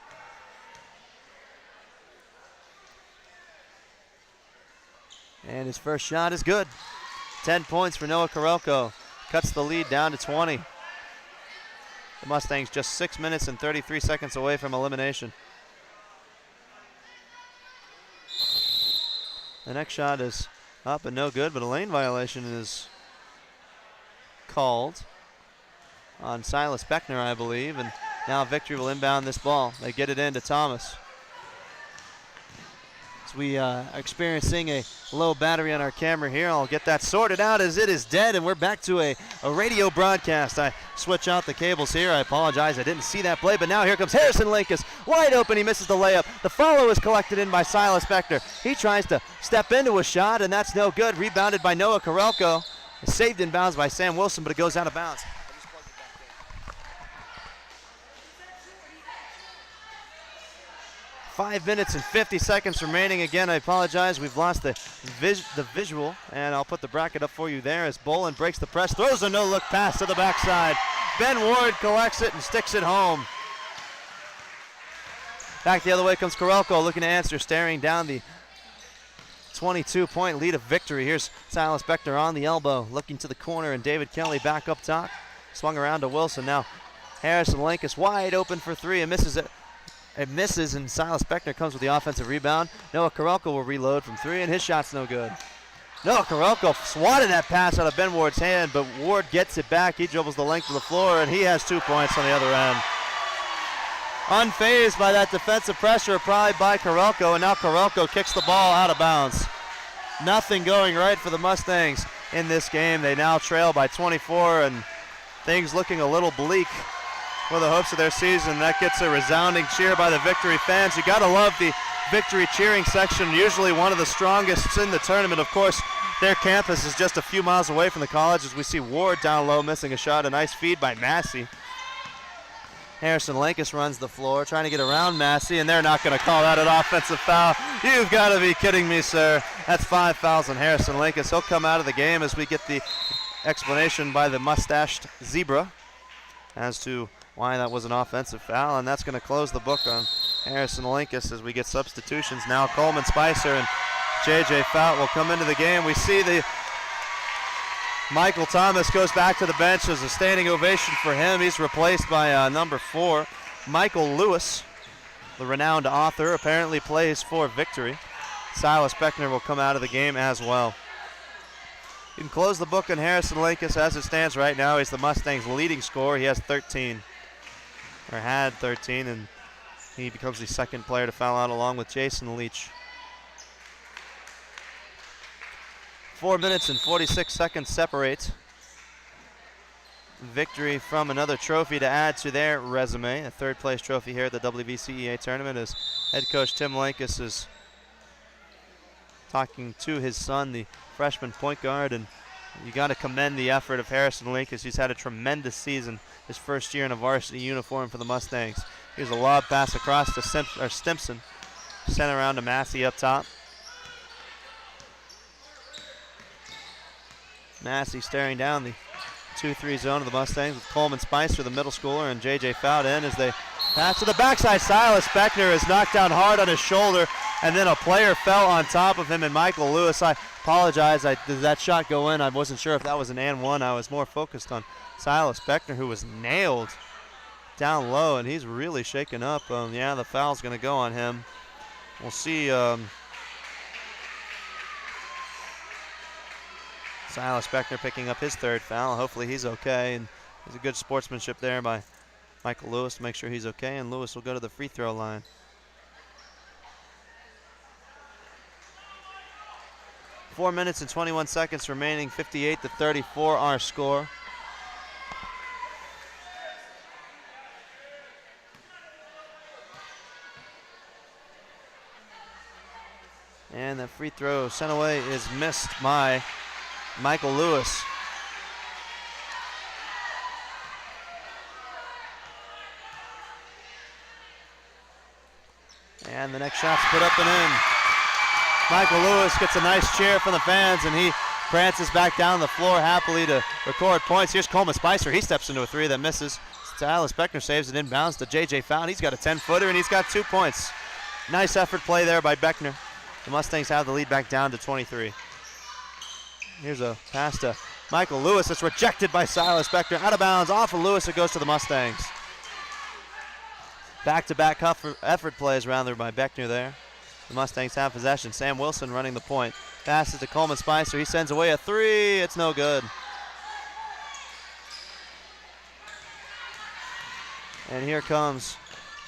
And his first shot is good. 10 points for Noah Karelko. Cuts the lead down to 20. The Mustangs just 6 minutes and 33 seconds away from elimination. The next shot is up and no good, but a lane violation is called on Silas Beckner, I believe, and now Victory will inbound this ball. They get it into Thomas. As we are experiencing a low battery on our camera here, I'll get that sorted out as it is dead, and we're back to a radio broadcast. I switch out the cables here. I apologize, I didn't see that play, but now here comes Harrison Linkus. Wide open, he misses the layup. The follow is collected in by Silas Beckner. He tries to step into a shot, and that's no good. Rebounded by Noah Karelko. Saved in bounds by Sam Wilson, but it goes out of bounds. 5 minutes and 50 seconds remaining. Again, I apologize. We've lost the visual, and I'll put the bracket up for you there as Bolin breaks the press, throws a no-look pass to the backside. Ben Ward collects it and sticks it home. Back the other way comes Karelko looking to answer, staring down the 22-point lead of victory. Here's Silas Beckner on the elbow, looking to the corner, and David Kelly back up top. Swung around to Wilson. Now Harrison Lankus wide open for three and misses it. It misses, and Silas Beckner comes with the offensive rebound. Noah Karelko will reload from three, and his shot's no good. Noah Karelko swatted that pass out of Ben Ward's hand, but Ward gets it back. He dribbles the length of the floor, and he has 2 points on the other end. Unfazed by that defensive pressure applied by Karelko, and now Karelko kicks the ball out of bounds. Nothing going right for the Mustangs in this game. They now trail by 24, and things looking a little bleak for the hopes of their season. That gets a resounding cheer by the Victory fans. You gotta love the Victory cheering section, usually one of the strongest in the tournament. Of course, their campus is just a few miles away from the college as we see Ward down low missing a shot. A nice feed by Massey. Harrison Lankus runs the floor trying to get around Massey, and they're not going to call that an offensive foul. You've got to be kidding me, sir. That's 5 fouls on Harrison Lankus. He'll come out of the game as we get the explanation by the mustached zebra as to why that was an offensive foul, and that's going to close the book on Harrison Lankus as we get substitutions. Now Coleman Spicer and J.J. Fout will come into the game. We see the Michael Thomas goes back to the bench. There's a standing ovation for him. He's replaced by number 4, Michael Lewis, the renowned author, apparently plays for Victory. Silas Beckner will come out of the game as well. You can close the book on Harrison Lankus as it stands right now. He's the Mustangs' leading scorer. He has 13, or had 13, and he becomes the second player to foul out along with Jason Leach. 4 minutes and 46 seconds separate Victory from another trophy to add to their resume. A third place trophy here at the WVCEA tournament as head coach Tim Lankus is talking to his son, the freshman point guard, and you got to commend the effort of Harrison Lankus. He's had a tremendous season his first year in a varsity uniform for the Mustangs. Here's a lob pass across to Stimson, sent around to Massey up top. Massey staring down the 2-3 zone of the Mustangs with Coleman Spicer, the middle schooler, and J.J. Fout in as they pass to the backside. Silas Beckner is knocked down hard on his shoulder, and then a player fell on top of him, and Michael Lewis, I apologize, did that shot go in? I wasn't sure if that was an and one. I was more focused on Silas Beckner, who was nailed down low, and he's really shaken up. Yeah, the foul's going to go on him. We'll see. Silas Beckner picking up his third foul. Hopefully he's okay, and there's a good sportsmanship there by Michael Lewis to make sure he's okay, and Lewis will go to the free throw line. Four minutes and 21 seconds remaining, 58-34 our score. And that free throw sent away is missed by Michael Lewis. And the next shot's put up and in. Michael Lewis gets a nice cheer from the fans, and he prances back down the floor happily to record points. Here's Coleman Spicer. He steps into a three that misses. Silas Beckner saves it inbounds to J.J. Fout. He's got a 10-footer, and he's got 2 points. Nice effort play there by Beckner. The Mustangs have the lead back down to 23. Here's a pass to Michael Lewis. That's rejected by Silas Beckner. Out of bounds. Off of Lewis. It goes to the Mustangs. Back-to-back effort plays around there by Beckner there. The Mustangs have possession. Sam Wilson running the point. Passes to Coleman Spicer. He sends away a three. It's no good. And here comes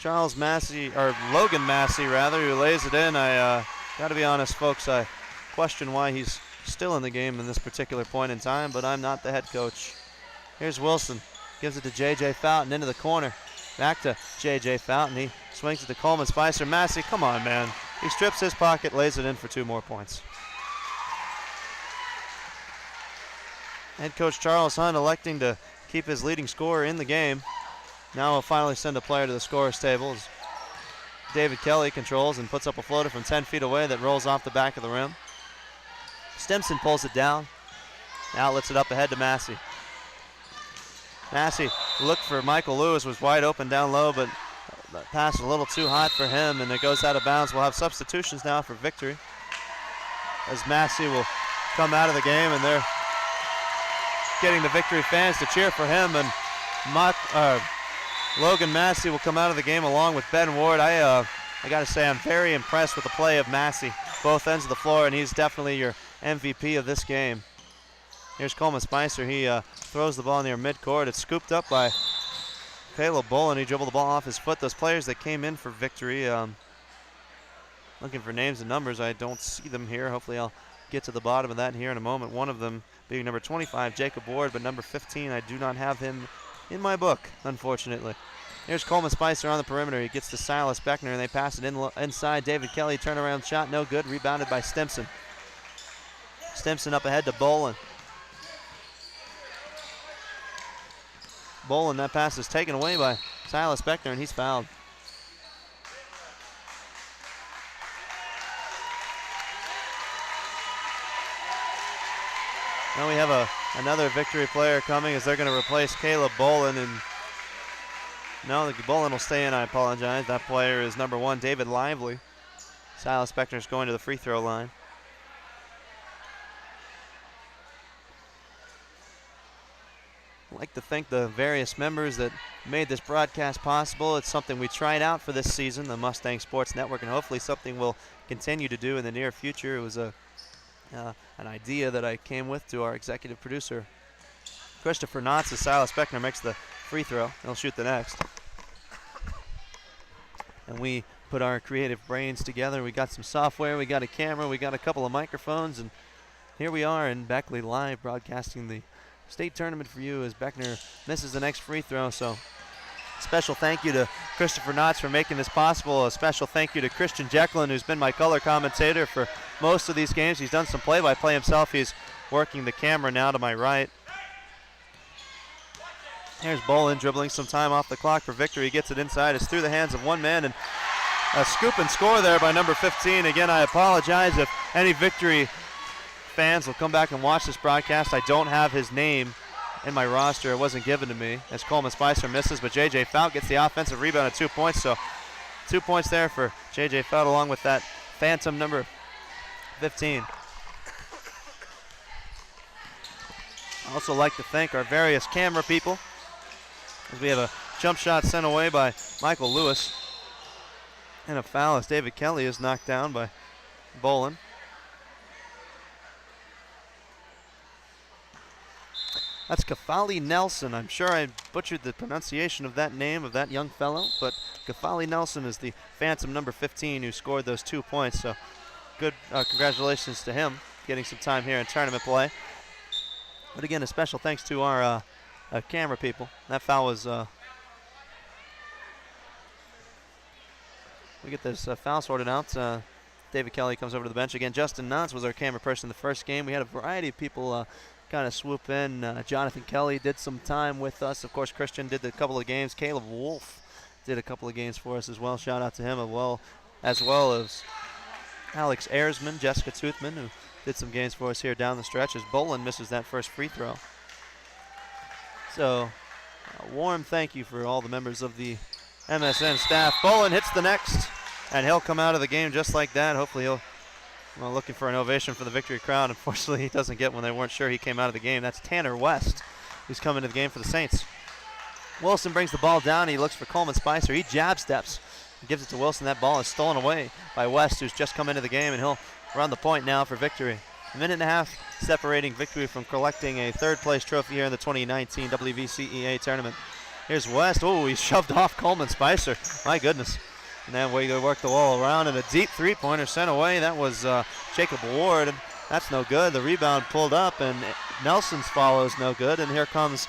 Charles Massey, or Logan Massey rather, who lays it in. I got to be honest, folks, I question why he's still in the game in this particular point in time, but I'm not the head coach. Here's Wilson. Gives it to J.J. Fountain into the corner. Back to J.J. Fountain. He swings it to Coleman Spicer. Massey, come on, man. He strips his pocket, lays it in for 2 more points. Head coach Charles Hunt electing to keep his leading scorer in the game. Now he'll finally send a player to the scorer's table. David Kelly controls and puts up a floater from 10 feet away that rolls off the back of the rim. Stimson pulls it down. Now lets it up ahead to Massey. Massey looked for Michael Lewis, was wide open down low, but that pass is a little too hot for him, and it goes out of bounds. We'll have substitutions now for Victory, as Massey will come out of the game, and they're getting the Victory fans to cheer for him, and Logan Massey will come out of the game along with Ben Ward. I got to say, I'm very impressed with the play of Massey, both ends of the floor, and he's definitely your MVP of this game. Here's Coleman Spicer. He throws the ball near midcourt. It's scooped up by Caleb Bolin. He dribbled the ball off his foot. Those players that came in for Victory, looking for names and numbers. I don't see them here. Hopefully I'll get to the bottom of that here in a moment. One of them being number 25, Jacob Ward, but number 15, I do not have him in my book, unfortunately. Here's Coleman Spicer on the perimeter. He gets to Silas Beckner, and they pass it inside. David Kelly, turnaround shot, no good. Rebounded by Stimson. Stimson up ahead to Bolin. Bolin, that pass is taken away by Silas Beckner, and he's fouled. Now we have another Victory player coming as they're going to replace Caleb Bolin. And no, Bolin will stay in, I apologize. That player is number 1, David Lively. Silas Beckner's going to the free throw line. I'd like to thank the various members that made this broadcast possible. It's something we tried out for this season, the Mustang Sports Network, and hopefully something we'll continue to do in the near future. It was an idea that I came with to our executive producer, Christopher Knotts, as Silas Beckner makes the free throw. He'll shoot the next. And we put our creative brains together. We got some software, we got a camera, we got a couple of microphones, and here we are in Beckley live broadcasting the state tournament for you as Beckner misses the next free throw. So special thank you to Christopher Knotts for making this possible. A special thank you to Christian Jecklin, who's been my color commentator for most of these games. He's done some play-by-play himself. He's working the camera now to my right. Here's Bolin dribbling some time off the clock for Victory. He gets it inside. It's through the hands of one man, and a scoop and score there by number 15. Again, I apologize if any Victory fans will come back and watch this broadcast. I don't have his name in my roster. It wasn't given to me as Coleman Spicer misses, but J.J. Fout gets the offensive rebound at 2 points. So 2 points there for J.J. Fout along with that phantom number 15. I also like to thank our various camera people as we have a jump shot sent away by Michael Lewis, and a foul as David Kelly is knocked down by Bolin. That's Kafali Nelson. I'm sure I butchered the pronunciation of that name of that young fellow, but Kafali Nelson is the phantom number 15 who scored those 2 points. So good, congratulations to him getting some time here in tournament play. But again, a special thanks to our camera people. That foul was, we get this foul sorted out. David Kelly comes over to the bench again. Justin Knotts was our camera person in the first game. We had a variety of people kind of swoop in. Jonathan Kelly did some time with us. Of course, Christian did a couple of games. Caleb Wolf did a couple of games for us as well. Shout out to him as well as Alex Ayersman, Jessica Toothman, who did some games for us here down the stretch as Bolin misses that first free throw. So a warm thank you for all the members of the MSN staff. Bolin hits the next, and he'll come out of the game just like that. Hopefully he'll, well, looking for an ovation for the Victory crowd. Unfortunately, he doesn't get one. They weren't sure he came out of the game. That's Tanner West, who's coming to the game for the Saints. Wilson brings the ball down. He looks for Coleman Spicer. He jab steps and gives it to Wilson. That ball is stolen away by West, who's just come into the game, and he'll run the point now for Victory. A minute and a half separating Victory from collecting a third-place trophy here in the 2019 WVCEA tournament. Here's West. Oh, he shoved off Coleman Spicer. My goodness. And then we work the wall around, and a deep three-pointer sent away. That was Jacob Ward, and that's no good. The rebound pulled up, and Nelson's follow is no good. And here comes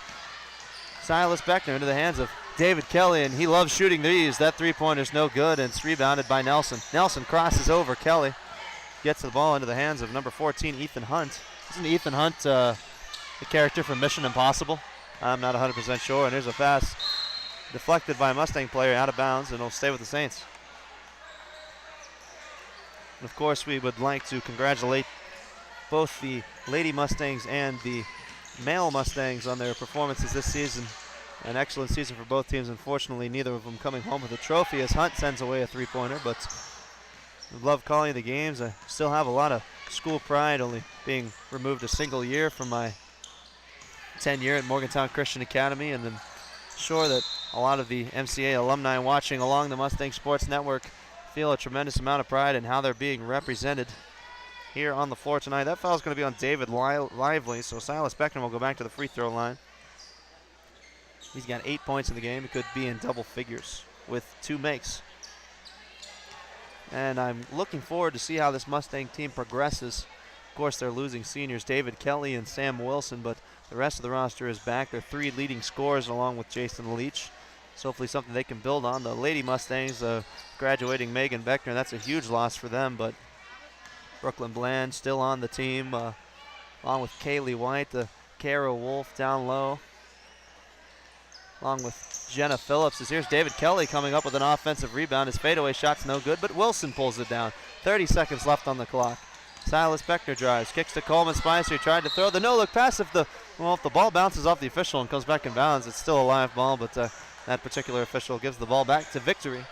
Silas Beckner into the hands of David Kelly, and he loves shooting these. That three-pointer's no good, and it's rebounded by Nelson. Nelson crosses over Kelly, gets the ball into the hands of number 14, Ethan Hunt. Isn't Ethan Hunt the character from Mission Impossible? I'm not 100% sure, and here's a pass deflected by a Mustang player out of bounds, and it'll stay with the Saints. And of course, we would like to congratulate both the Lady Mustangs and the male Mustangs on their performances this season. An excellent season for both teams. Unfortunately, neither of them coming home with a trophy as Hunt sends away a three-pointer, but I love calling the games. I still have a lot of school pride, only being removed a single year from my tenure at Morgantown Christian Academy, and I'm sure that a lot of the MCA alumni watching along the Mustang Sports Network feel a tremendous amount of pride in how they're being represented here on the floor tonight. That foul is going to be on David Lively, so Silas Beckner will go back to the free throw line. He's got 8 points in the game. He could be in double figures with 2 makes. And I'm looking forward to see how this Mustang team progresses. Of course, they're losing seniors David Kelly and Sam Wilson, but the rest of the roster is back. They're 3 leading scorers along with Jason Leach. So hopefully something they can build on. The Lady Mustangs graduating Megan Beckner. That's a huge loss for them, but Brooklyn Bland still on the team, along with Kaylee White, Kara Wolf down low, along with Jenna Phillips. As here's David Kelly coming up with an offensive rebound. His fadeaway shot's no good, but Wilson pulls it down. 30 seconds left on the clock. Silas Beckner drives, kicks to Coleman Spicer. He tried to throw the no-look pass. If the ball bounces off the official and comes back in bounds, it's still a live ball, but that particular official gives the ball back to Victory.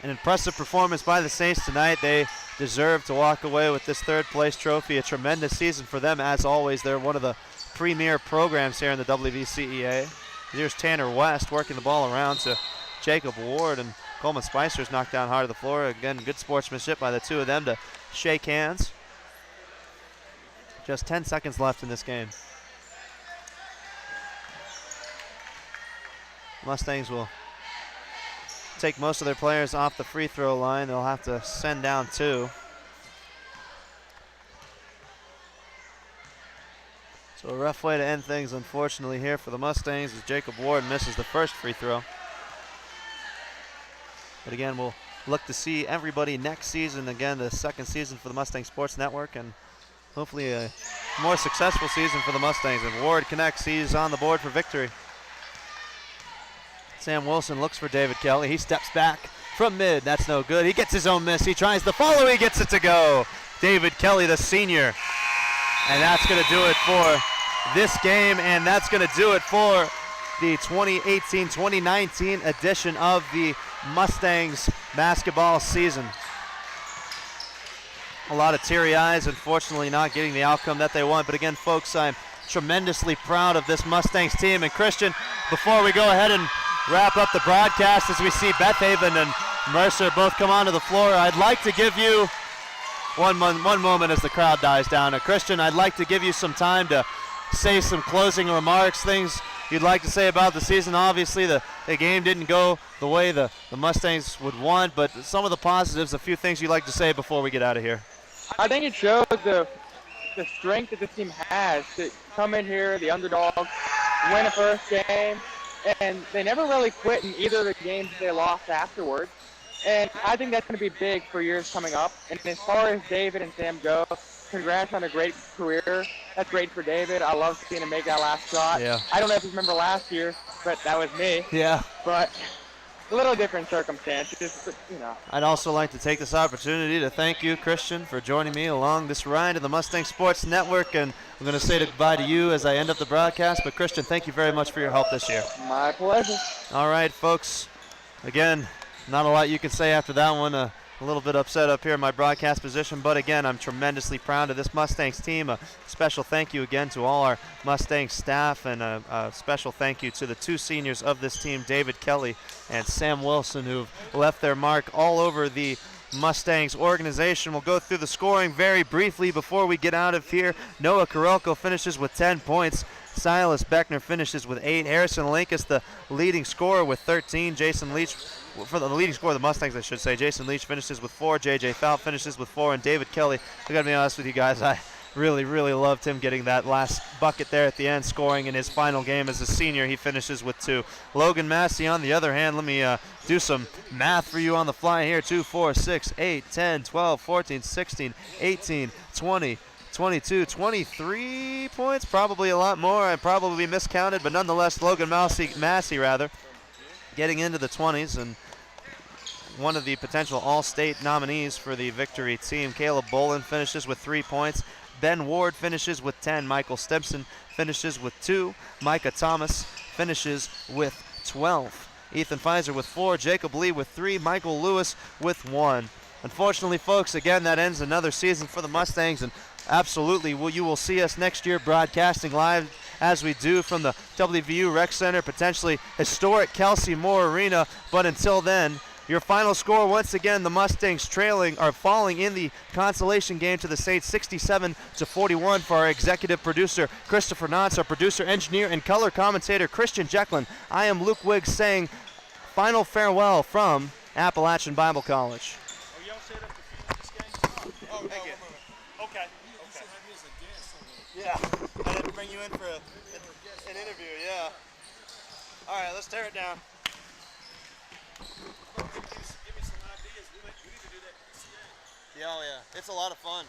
An impressive performance by the Saints tonight. They deserve to walk away with this third-place trophy. A tremendous season for them, as always. They're one of the premier programs here in the WVCEA. Here's Tanner West working the ball around to Jacob Ward, and Coleman Spicer's knocked down hard to the floor. Again, good sportsmanship by the two of them to shake hands. Just 10 seconds left in this game. Mustangs will take most of their players off the free throw line. They'll have to send down 2. So a rough way to end things, unfortunately, here for the Mustangs as Jacob Ward misses the first free throw. But again, we'll look to see everybody next season. Again, the second season for the Mustang Sports Network, and hopefully a more successful season for the Mustangs. And Ward connects. He's on the board for Victory. Sam Wilson looks for David Kelly. He steps back from mid. That's no good. He gets his own miss. He tries to follow. He gets it to go. David Kelly, the senior. And that's going to do it for this game, and that's going to do it for the 2018-2019 edition of the Mustangs basketball season. A lot of teary eyes, unfortunately not getting the outcome that they want. But again, folks, I'm tremendously proud of this Mustangs team. And Christian, before we go ahead and wrap up the broadcast, as we see Beth Haven and Mercer both come onto the floor, I'd like to give you one moment as the crowd dies down. Christian, I'd like to give you some time to say some closing remarks, things you'd like to say about the season. Obviously, the game didn't go the way the Mustangs would want, but some of the positives, a few things you'd like to say before we get out of here. I think it shows the strength that this team has to come in here, the underdog, win a first game, and they never really quit in either of the games they lost afterwards. And I think that's going to be big for years coming up. And as far as David and Sam go, congrats on a great career. That's great for David. I love seeing him make that last shot. Yeah. I don't know if you remember last year, but that was me. Yeah. But a little different circumstances, you know. I'd also like to take this opportunity to thank you, Christian, for joining me along this ride of the Mustang Sports Network. And I'm going to say goodbye to you as I end up the broadcast. But, Christian, thank you very much for your help this year. My pleasure. All right, folks. Again, not a lot you can say after that one. A little bit upset up here in my broadcast position, but again, I'm tremendously proud of this Mustangs team. A special thank you again to all our Mustangs staff, and a special thank you to the 2 seniors of this team, David Kelly and Sam Wilson, who've left their mark all over the Mustangs organization. We'll go through the scoring very briefly before we get out of here. Noah Karelko finishes with 10 points. Silas Beckner finishes with 8. Harrison Linkus, the leading scorer, with 13. Jason Leach, for the leading scorer of the Mustangs, I should say. Jason Leach finishes with 4. J.J. Fout finishes with 4. And David Kelly, I got to be honest with you guys, I really, really loved him getting that last bucket there at the end, scoring in his final game as a senior. He finishes with 2. Logan Massey, on the other hand, let me do some math for you on the fly here. 2, 4, 6, 8, 10, 12, 14, 16, 18, 20, 22, 23 points, probably a lot more. I probably miscounted, but nonetheless, Logan Massey, getting into the 20s, and one of the potential All-State nominees for the victory team. Caleb Bolin finishes with 3 points. Ben Ward finishes with 10. Michael Stimson finishes with 2. Micah Thomas finishes with 12. Ethan Pfizer with 4. Jacob Lee with 3. Michael Lewis with 1. Unfortunately, folks, again, that ends another season for the Mustangs, and absolutely, you will see us next year broadcasting live as we do from the WVU Rec Center, potentially historic Kelsey Moore Arena. But until then, your final score, once again, the Mustangs falling in the consolation game to the Saints, 67-41. For our executive producer, Christopher Knotts, our producer, engineer, and color commentator, Christian Jecklin, I am Luke Wiggs saying final farewell from Appalachian Bible College. Are y'all set up to finish this game? Oh, thank you. Okay. Yeah, I had to bring you in for an interview, yeah. All right, let's tear it down. Give me some ideas. We need to do that. Yeah, oh yeah. It's a lot of fun.